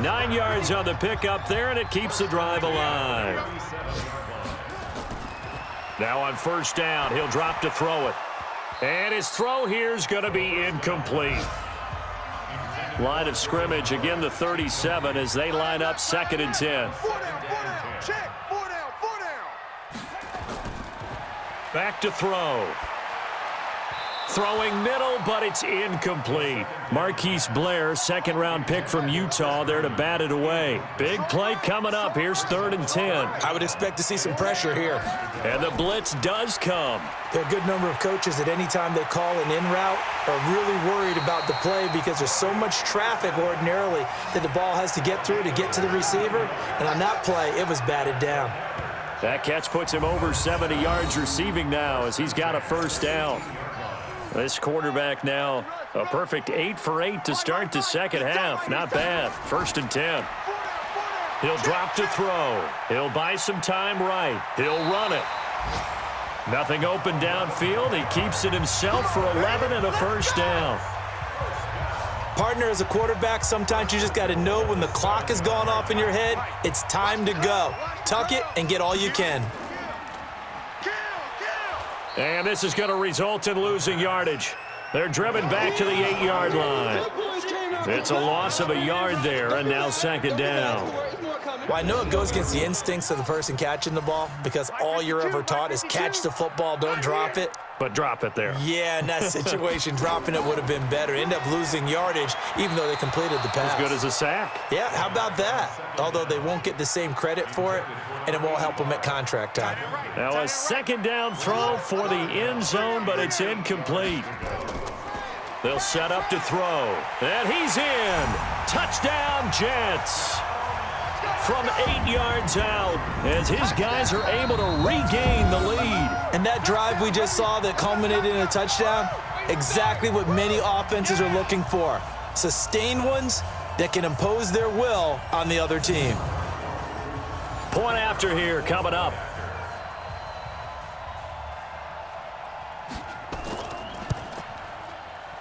9 yards on the pickup there, and it keeps the drive alive. Now on first down, he'll drop to throw it. And his throw here is going to be incomplete. Line of scrimmage, again the 37 as they line up 2nd and 10. Back to throw. Throwing middle, but it's incomplete. Marquise Blair, 2nd-round pick from Utah, there to bat it away. Big play coming up. Here's 3rd and 10. I would expect to see some pressure here. And the blitz does come. There are a good number of coaches that any time they call an in route are really worried about the play because there's so much traffic ordinarily that the ball has to get through to get to the receiver. And on that play, it was batted down. That catch puts him over 70 yards receiving now as he's got a first down. This quarterback now a perfect 8 for 8 to start the second half. Not bad. 1st and 10. He'll drop to throw. He'll buy some time right. He'll run it. Nothing open downfield. He keeps it himself for 11 and a first down. Partner, as a quarterback, sometimes you just got to know when the clock has gone off in your head, it's time to go. Tuck it and get all you can. And this is going to result in losing yardage. They're driven back to the 8-yard line. It's a loss of a yard there, and now 2nd down. Well, I know it goes against the instincts of the person catching the ball because all you're ever taught is catch the football, don't drop it. But drop it there. Yeah, in that situation, dropping it would have been better. End up losing yardage, even though they completed the pass. As good as a sack. Yeah, how about that? Although they won't get the same credit for it, and it won't help them at contract time. Now a 2nd down throw for the end zone, but it's incomplete. They'll set up to throw. And he's in. Touchdown, Jets. From 8 yards out as his guys are able to regain the lead. And that drive we just saw that culminated in a touchdown, exactly what many offenses are looking for. Sustained ones that can impose their will on the other team. Point after here coming up.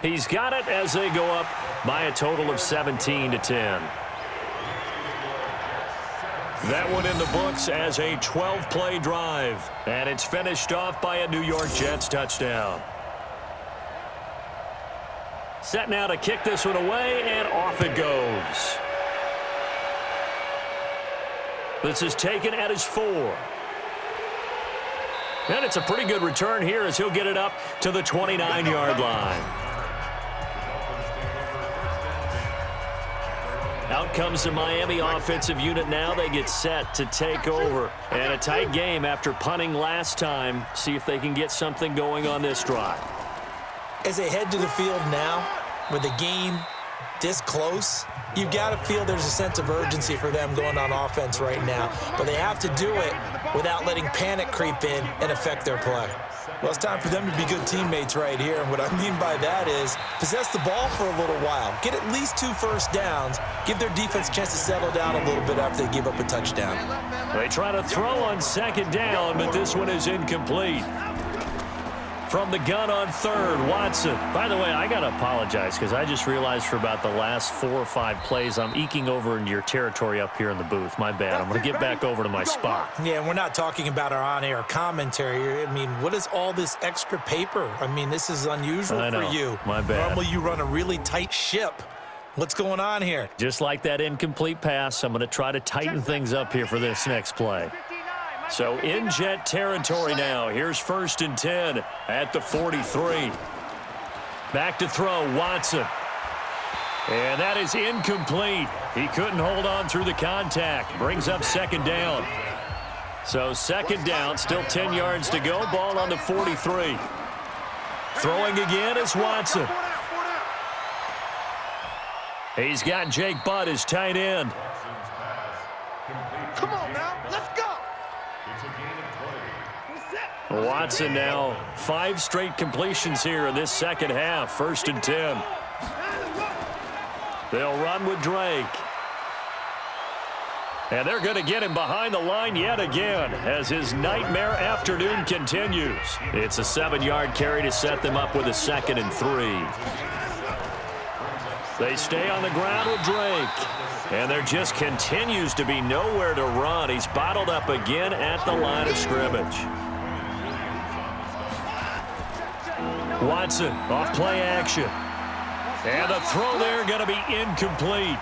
He's got it as they go up by a total of 17-10. That one in the books as a 12-play drive. And it's finished off by a New York Jets touchdown. Set now to kick this one away, and off it goes. This is taken at his 4. And it's a pretty good return here as he'll get it up to the 29-yard line. Out comes the Miami offensive unit now. They get set to take over. And a tight game after punting last time. See if they can get something going on this drive. As they head to the field now, with the game this close, you've got to feel there's a sense of urgency for them going on offense right now. But they have to do it without letting panic creep in and affect their play. Well, it's time for them to be good teammates right here. And what I mean by that is possess the ball for a little while. Get at least 2 first downs. Give their defense a chance to settle down a little bit after they give up a touchdown. They try to throw on second down, but this one is incomplete. From the gun on third, Watson. By the way, I got to apologize because I just realized for about the last 4 or 5 plays, I'm eking over into your territory up here in the booth. My bad. I'm going to get back over to my spot. Yeah, we're not talking about our on-air commentary. I mean, what is all this extra paper? I mean, this is unusual for you. My bad. Normally you run a really tight ship. What's going on here? Just like that incomplete pass, I'm going to try to tighten things up here for this next play. So in Jet territory now. Here's 1st and 10 at the 43. Back to throw, Watson. And that is incomplete. He couldn't hold on through the contact. Brings up 2nd down. So 2nd down, still 10 yards to go. Ball on the 43. Throwing again is Watson. He's got Jake Butt as tight end. Come on now, let's go. Watson now 5 straight completions here in this second half. 1st and 10. They'll run with Drake. And they're going to get him behind the line yet again as his nightmare afternoon continues. It's a 7-yard carry to set them up with a 2nd and 3. They stay on the ground with Drake. And there just continues to be nowhere to run. He's bottled up again at the line of scrimmage. Watson off play action. And the throw there going to be incomplete.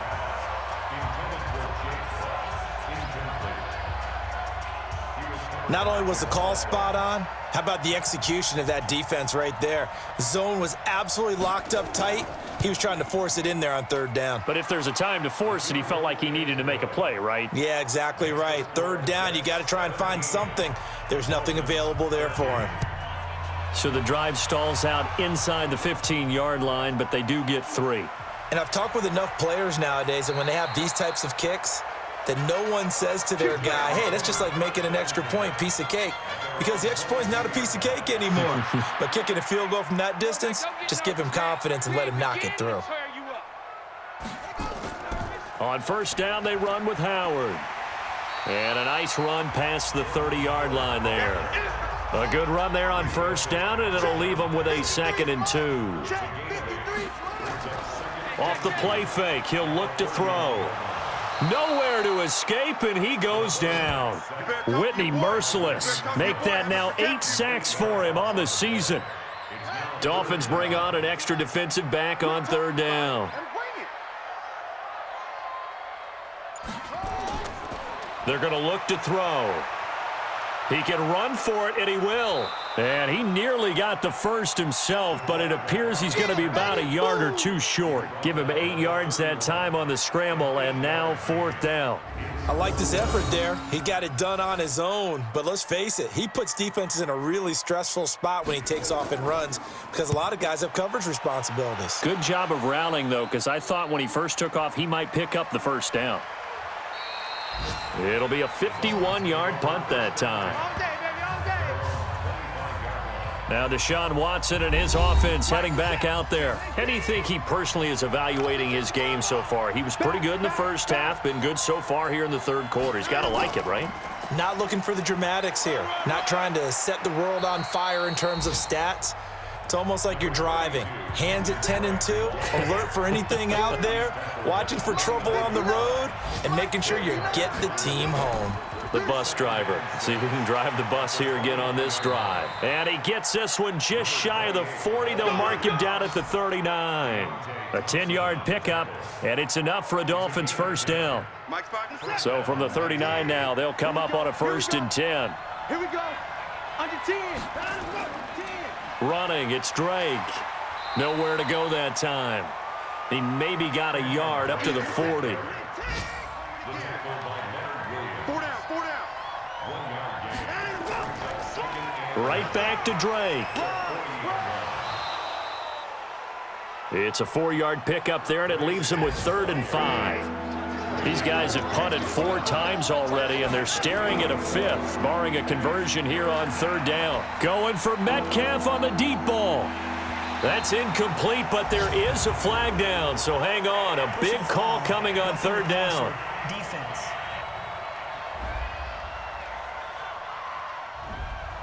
Not only was the call spot on, how about the execution of that defense right there? Zone was absolutely locked up tight. He was trying to force it in there on 3rd down. But if there's a time to force it, he felt like he needed to make a play, right? Yeah, exactly right. 3rd down, you got to try and find something. There's nothing available there for him. So the drive stalls out inside the 15-yard line, but they do get 3. And I've talked with enough players nowadays that when they have these types of kicks, that no one says to their guy, hey, that's just like making an extra point, piece of cake. Because the extra point is not a piece of cake anymore. But kicking a field goal from that distance, just give him confidence and let him knock it through. On 1st down, they run with Howard. And a nice run past the 30-yard line there. A good run there on 1st down, and it'll leave them with a 2nd and 2. Off the play fake, he'll look to throw. Nowhere to escape, and he goes down. Whitney merciless. Make that now 8 sacks for him on the season. Dolphins bring on an extra defensive back on 3rd down. They're going to look to throw. He can run for it, and he will. And he nearly got the first himself, but it appears he's going to be about a yard or 2 short. Give him 8 yards that time on the scramble, and now 4th down. I like this effort there. He got it done on his own, but let's face it, he puts defenses in a really stressful spot when he takes off and runs because a lot of guys have coverage responsibilities. Good job of rallying, though, because I thought when he first took off, he might pick up the 1st down. It'll be a 51-yard punt that time. Now Deshaun Watson and his offense heading back out there. How do you think he personally is evaluating his game so far? He was pretty good in the first half, been good so far here in the third quarter. He's got to like it, right? Not looking for the dramatics here. Not trying to set the world on fire in terms of stats. It's almost like you're driving. Hands at 10 and 2, alert for anything out there, watching for trouble on the road, and making sure you get the team home. The bus driver. See if he can drive the bus here again on this drive. And he gets this one just shy of the 40. They'll mark him down at the 39. A 10-yard pickup, and it's enough for a Dolphins first down. So from the 39 now, they'll come up on a 1st and 10. Here we go. Under 10. Running, it's Drake. Nowhere to go that time. He maybe got a yard up to the 40. Right back to Drake. It's a 4-yard pickup there, and it leaves him with 3rd and 5. These guys have punted 4 times already, and they're staring at a 5th, barring a conversion here on 3rd down. Going for Metcalf on the deep ball. That's incomplete, but there is a flag down, so hang on. A big call coming on 3rd down. Defense.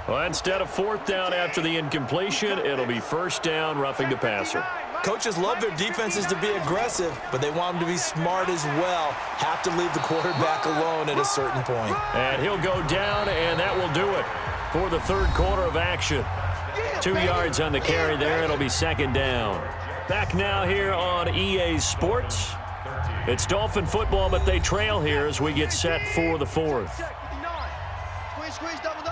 Well, instead of 4th down after the incompletion, it'll be 1st down, roughing the passer. Coaches love their defenses to be aggressive, but they want them to be smart as well. Have to leave the quarterback alone at a certain point. And he'll go down, and that will do it for the 3rd quarter of action. 2 yards on the carry there. It'll be 2nd down. Back now here on EA Sports. It's Dolphin football, but they trail here as we get set for the 4th. Squeeze, double.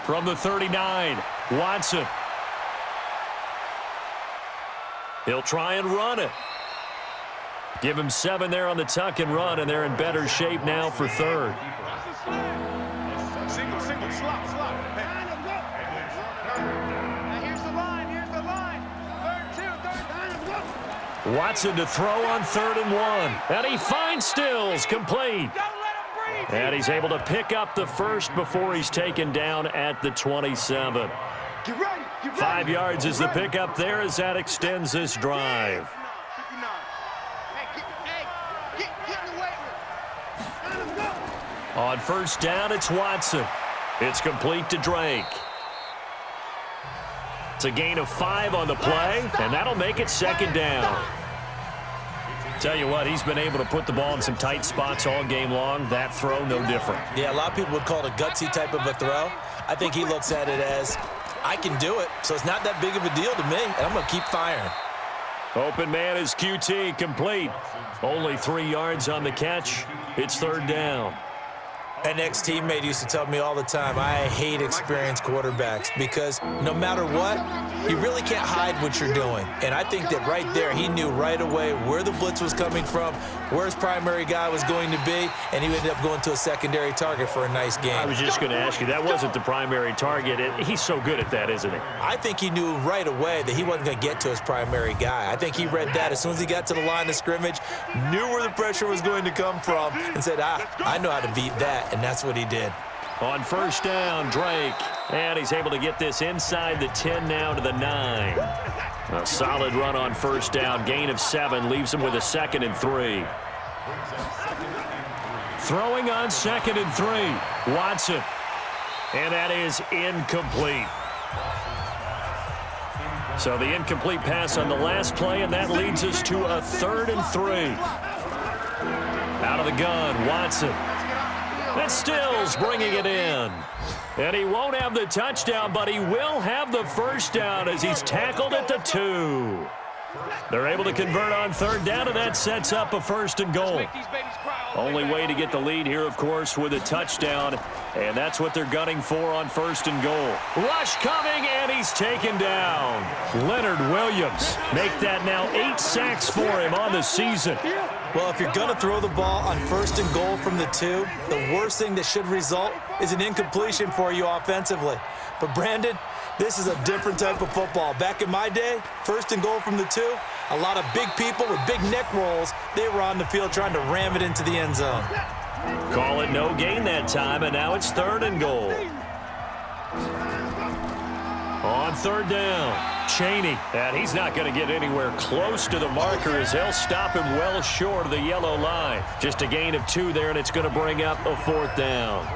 From the 39, Watson. He'll try and run it. Give him 7 there on the tuck and run, and they're in better shape now for 3rd. Single, slop. Here's the line. 3rd, 2, 3rd. Watson to throw on 3rd and 1. And he finds Stills, complete. And he's able to pick up the 1st before he's taken down at the 27. Get ready. 5 yards is the pickup there as that extends this drive. On 1st down, it's Watson. It's complete to Drake. It's a gain of 5 on the play, and that'll make it 2nd down. Tell you what, he's been able to put the ball in some tight spots all game long. That throw, no different. Yeah, a lot of people would call it a gutsy type of a throw. I think he looks at it as, I can do it, so it's not that big of a deal to me, and I'm going to keep firing. Open man is QT, complete. Only 3 yards on the catch. It's 3rd down. An ex-teammate used to tell me all the time, I hate experienced quarterbacks because no matter what, you really can't hide what you're doing. And I think that right there, he knew right away where the blitz was coming from, where his primary guy was going to be, and he ended up going to a secondary target for a nice game. I was just going to ask you, that wasn't the primary target. He's so good at that, isn't he? I think he knew right away that he wasn't going to get to his primary guy. I think he read that as soon as he got to the line of scrimmage, knew where the pressure was going to come from, and said, I know how to beat that. And that's what he did. On 1st down, Drake. And he's able to get this inside the 10 now to the 9. A solid run on 1st down. Gain of 7 leaves him with a 2nd and 3. Throwing on 2nd and 3. Watson. And that is incomplete. So the incomplete pass on the last play, and that leads us to a 3rd and 3. Out of the gun, Watson. And Stills bringing it in. And he won't have the touchdown, but he will have the 1st down as he's tackled at the 2. They're able to convert on 3rd down, and that sets up a 1st and goal. Only way to get the lead here, of course, with a touchdown, and that's what they're gunning for on 1st and goal. Rush coming, and he's taken down. Leonard Williams make that now 8 sacks for him on the season. Well, if you're going to throw the ball on 1st and goal from the 2, the worst thing that should result is an incompletion for you offensively. But, Brandon, this is a different type of football. Back in my day, 1st and goal from the 2, a lot of big people with big neck rolls, they were on the field trying to ram it into the end zone. Call it no gain that time, and now it's 3rd and goal. on third down. Cheney, and he's not going to get anywhere close to the marker as they'll stop him well short of the yellow line. Just a gain of 2 there, and it's going to bring up a 4th down.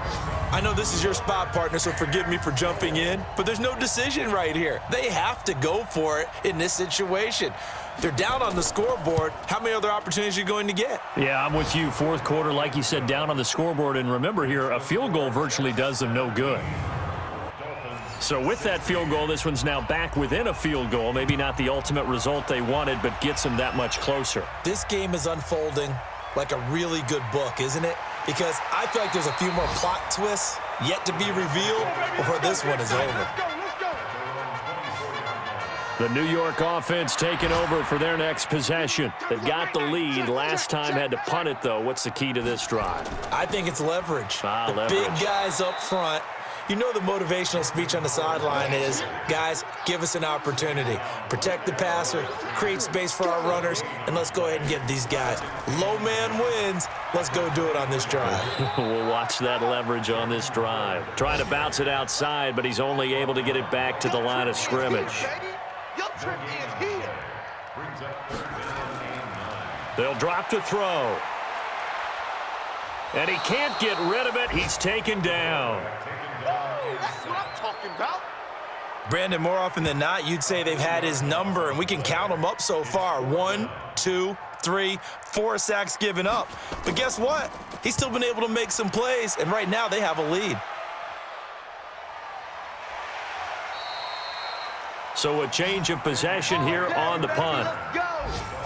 I know this is your spot, partner, so forgive me for jumping in, but there's no decision right here. They have to go for it in this situation. They're down on the scoreboard. How many other opportunities are you going to get? Yeah, I'm with you. Fourth quarter, like you said, down on the scoreboard. And remember here, a field goal virtually does them no good. So with that field goal, this one's now back within a field goal. Maybe not the ultimate result they wanted, but gets them that much closer. This game is unfolding like a really good book, isn't it? Because I feel like there's a few more plot twists yet to be revealed before this one is over. The New York offense taking over for their next possession. They've got the lead. Last time had to punt it, though. What's the key to this drive? I think it's leverage. Leverage. Big guys up front. You know the motivational speech on the sideline is, guys, give us an opportunity. Protect the passer, create space for our runners, and let's go ahead and get these guys. Low man wins. Let's go do it on this drive. We'll watch that leverage on this drive. Trying to bounce it outside, but he's only able to get it back to the line of scrimmage. They'll drop to throw. And he can't get rid of it. He's taken down. That's what I'm talking about. Brandon, more often than not, you'd say they've had his number, and we can count them up so far. 1, 2, 3, 4 sacks given up. But guess what? He's still been able to make some plays, and right now they have a lead. So a change of possession here on the punt.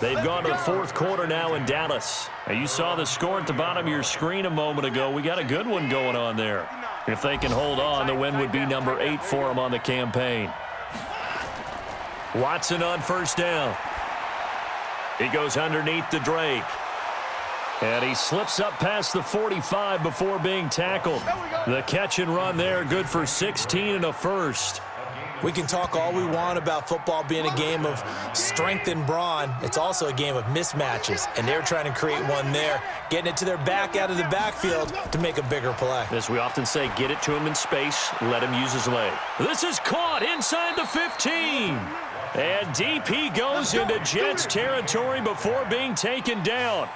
They've gone to the fourth quarter now in Dallas. Now you saw the score at the bottom of your screen a moment ago. We got a good one going on there. If they can hold on, the win would be number 8 for them on the campaign. Watson on first down. He goes underneath to Drake. And he slips up past the 45 before being tackled. The catch and run there, good for 16 and a first. We can talk all we want about football being a game of strength and brawn. It's also a game of mismatches, and they're trying to create one there, getting it to their back out of the backfield to make a bigger play. As we often say, get it to him in space, let him use his leg. This is caught inside the 15. And DP goes into Jets territory before being taken down.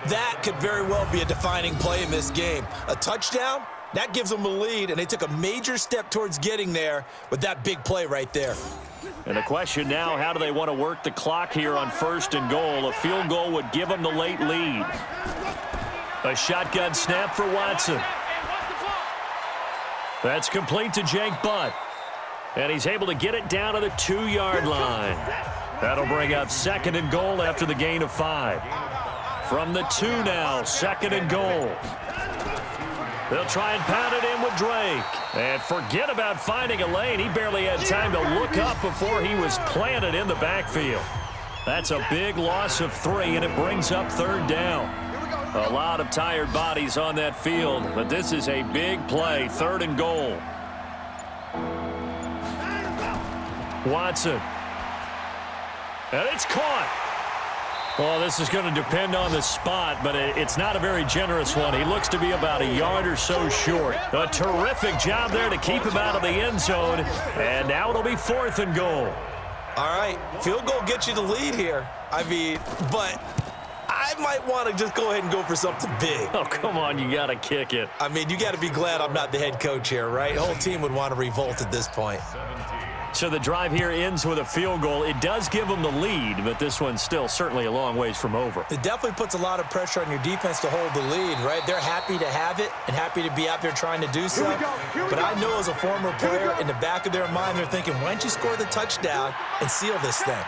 That could very well be a defining play in this game. A touchdown? That gives them a lead, and they took a major step towards getting there with that big play right there. And the question now, how do they want to work the clock here on first and goal? A field goal would give them the late lead. A shotgun snap for Watson. That's complete to Jake Butt. And he's able to get it down to the 2-yard line. That'll bring up second and goal after the gain of 5. From the 2 now, second and goal. They'll try and pound it in with Drake. And forget about finding a lane. He barely had time to look up before he was planted in the backfield. That's a big loss of 3, and it brings up third down. A lot of tired bodies on that field, but this is a big play, third and goal. Watson. And it's caught. Well, this is going to depend on the spot, but it's not a very generous one. He looks to be about a yard or so short. A terrific job there to keep him out of the end zone. And now it'll be fourth and goal. All right, field goal gets you the lead here. I mean, but I might want to just go ahead and go for something big. Oh, come on, you got to kick it. I mean, you got to be glad I'm not the head coach here, right? The whole team would want to revolt at this point. So the drive here ends with a field goal. It does give them the lead, but this one's still certainly a long ways from over. It definitely puts a lot of pressure on your defense to hold the lead, right? They're happy to have it and happy to be out there trying to do so. But I know as a former player, in the back of their mind, they're thinking, why don't you score the touchdown and seal this thing?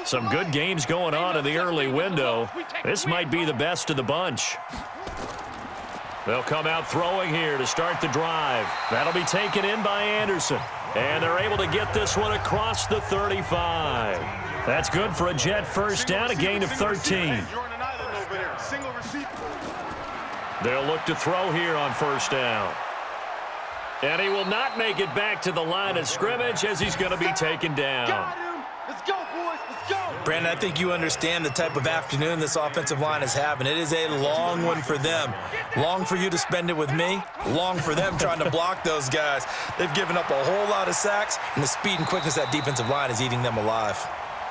Some good games going on in the early window. This might be the best of the bunch. They'll come out throwing here to start the drive. That'll be taken in by Anderson. And they're able to get this one across the 35. That's good for a Jet first down, a gain of 13. They'll look to throw here on first down. And he will not make it back to the line of scrimmage as he's going to be taken down. Got him. Let's go, boys. Let's go. Brandon, I think you understand the type of afternoon this offensive line is having. It is a long one for them. Long for you to spend it with me. Long for them trying to block those guys. They've given up a whole lot of sacks, and the speed and quickness of that defensive line is eating them alive.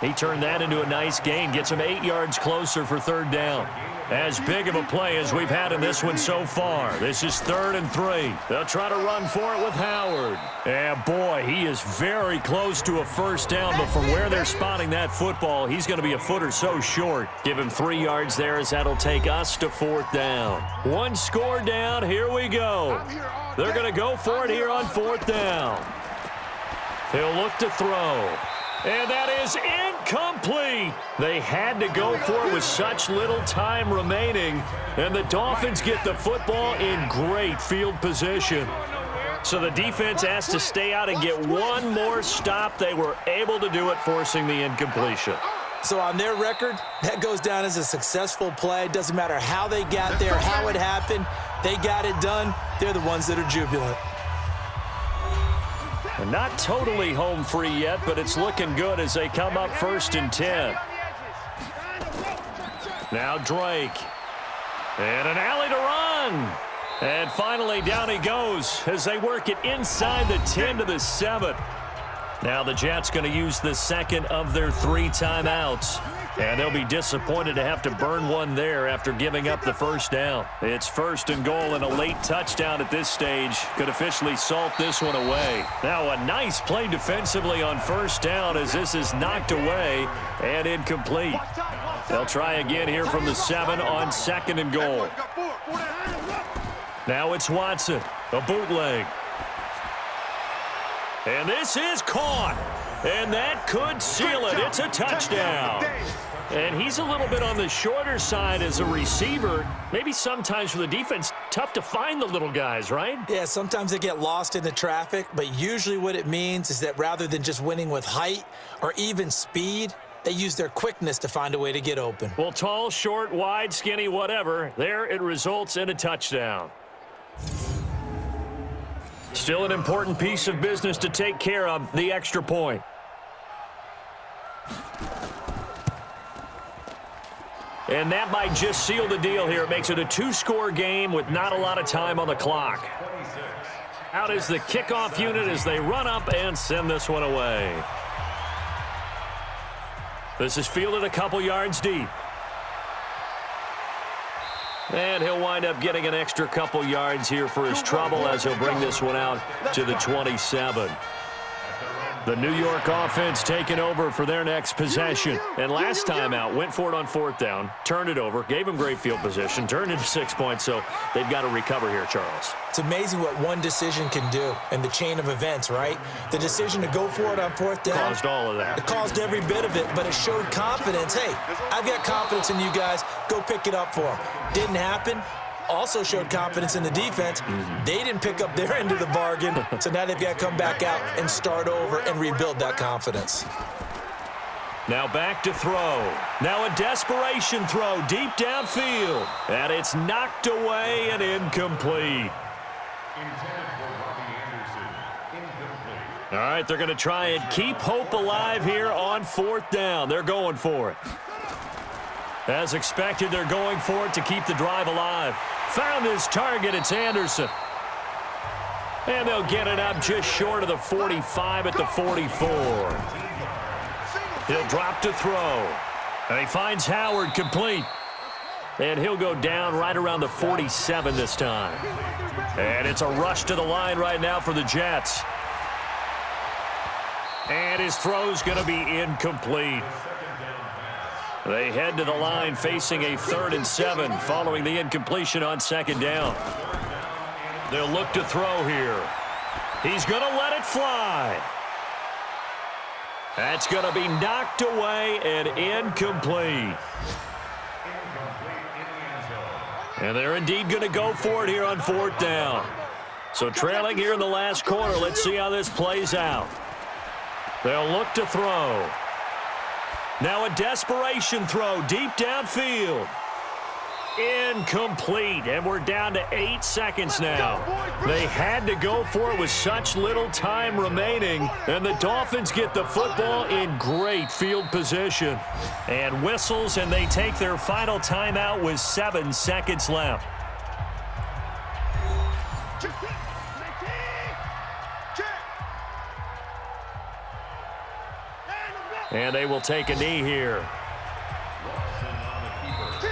He turned that into a nice gain, gets him 8 yards closer for third down. As big of a play as we've had in this one so far. This is 3rd and 3. They'll try to run for it with Howard. And boy, he is very close to a first down, but from where they're spotting that football, he's going to be a foot or so short. Give him 3 yards there as that'll take us to 4th down. 1 score down, here we go. They're going to go for it here on 4th down. He'll look to throw. And that is incomplete. They had to go for it with such little time remaining. And the Dolphins get the football in great field position. So the defense has to stay out and get one more stop. They were able to do it, forcing the incompletion. So on their record, that goes down as a successful play. Doesn't matter how they got there, how it happened. They got it done. They're the ones that are jubilant. And not totally home free yet, but it's looking good as they come up 1st and 10. Now Drake. And an alley to run. And finally down he goes as they work it inside the 10 to the 7. Now the Jets going to use the second of their 3 timeouts. And they'll be disappointed to have to burn one there after giving up the first down. It's 1st and goal, and a late touchdown at this stage could officially salt this one away. Now a nice play defensively on 1st down as this is knocked away and incomplete. They'll try again here from the 7 on 2nd and goal. Now it's Watson, a bootleg. And this is caught. And that could seal it. It's a touchdown. And he's a little bit on the shorter side as a receiver. Maybe sometimes for the defense, tough to find the little guys, right? Yeah, sometimes they get lost in the traffic, but usually what it means is that rather than just winning with height or even speed, they use their quickness to find a way to get open. Well, tall, short, wide, skinny, whatever, there it results in a touchdown. Still an important piece of business to take care of, the extra point. And that might just seal the deal here. It makes it a 2-score game with not a lot of time on the clock. Out is the kickoff unit as they run up and send this one away. This is fielded a couple yards deep. And he'll wind up getting an extra couple yards here for his trouble as he'll bring this one out to the 27. The New York offense taking over for their next possession. And last time out, went for it on 4th down, turned it over, gave him great field position, turned into 6 points, so they've got to recover here, Charles. It's amazing what one decision can do in the chain of events, right? The decision to go for it on 4th down. Caused all of that. It caused every bit of it, but it showed confidence. Hey, I've got confidence in you guys. Go pick it up for them. Didn't happen. Also showed confidence in the defense. They didn't pick up their end of the bargain, so now they've got to come back out and start over and rebuild that confidence. Now back to throw. Now a desperation throw deep downfield. And it's knocked away and incomplete. All right, they're going to try and keep hope alive here on 4th down. They're going for it. As expected, they're going for it to keep the drive alive. Found his target. It's Anderson. And they'll get it up just short of the 45 at the 44. He'll drop to throw. And he finds Howard complete. And he'll go down right around the 47 this time. And it's a rush to the line right now for the Jets. And his throw's going to be incomplete. They head to the line facing a 3rd and 7 following the incompletion on 2nd down. They'll look to throw here. He's going to let it fly. That's going to be knocked away and incomplete. And they're indeed going to go for it here on 4th down. So trailing here in the last quarter, let's see how this plays out. They'll look to throw. Now a desperation throw deep downfield. Incomplete, and we're down to 8 seconds now. They had to go for it with such little time remaining, and the Dolphins get the football in great field position. And whistles, and they take their final timeout with 7 seconds left. And they will take a knee here.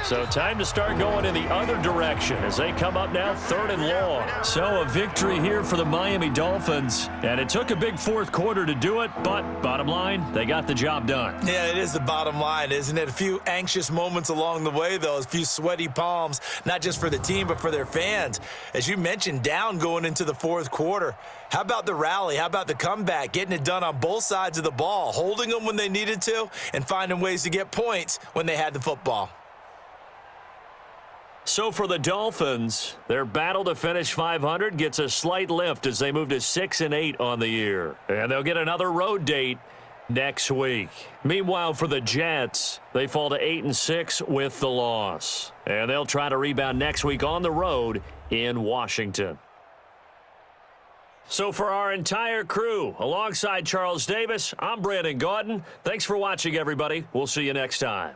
So time to start going in the other direction as they come up now 3rd and long. So a victory here for the Miami Dolphins. And it took a big fourth quarter to do it, but bottom line, they got the job done. Yeah, it is the bottom line, isn't it? A few anxious moments along the way, though. A few sweaty palms, not just for the team, but for their fans. As you mentioned, down going into the fourth quarter. How about the rally? How about the comeback? Getting it done on both sides of the ball, holding them when they needed to, and finding ways to get points when they had the football. So for the Dolphins, their battle to finish 500 gets a slight lift as they move to 6-8 on the year. And they'll get another road date next week. Meanwhile, for the Jets, they fall to 8-6 with the loss. And they'll try to rebound next week on the road in Washington. So for our entire crew, alongside Charles Davis, I'm Brandon Gaudin. Thanks for watching, everybody. We'll see you next time.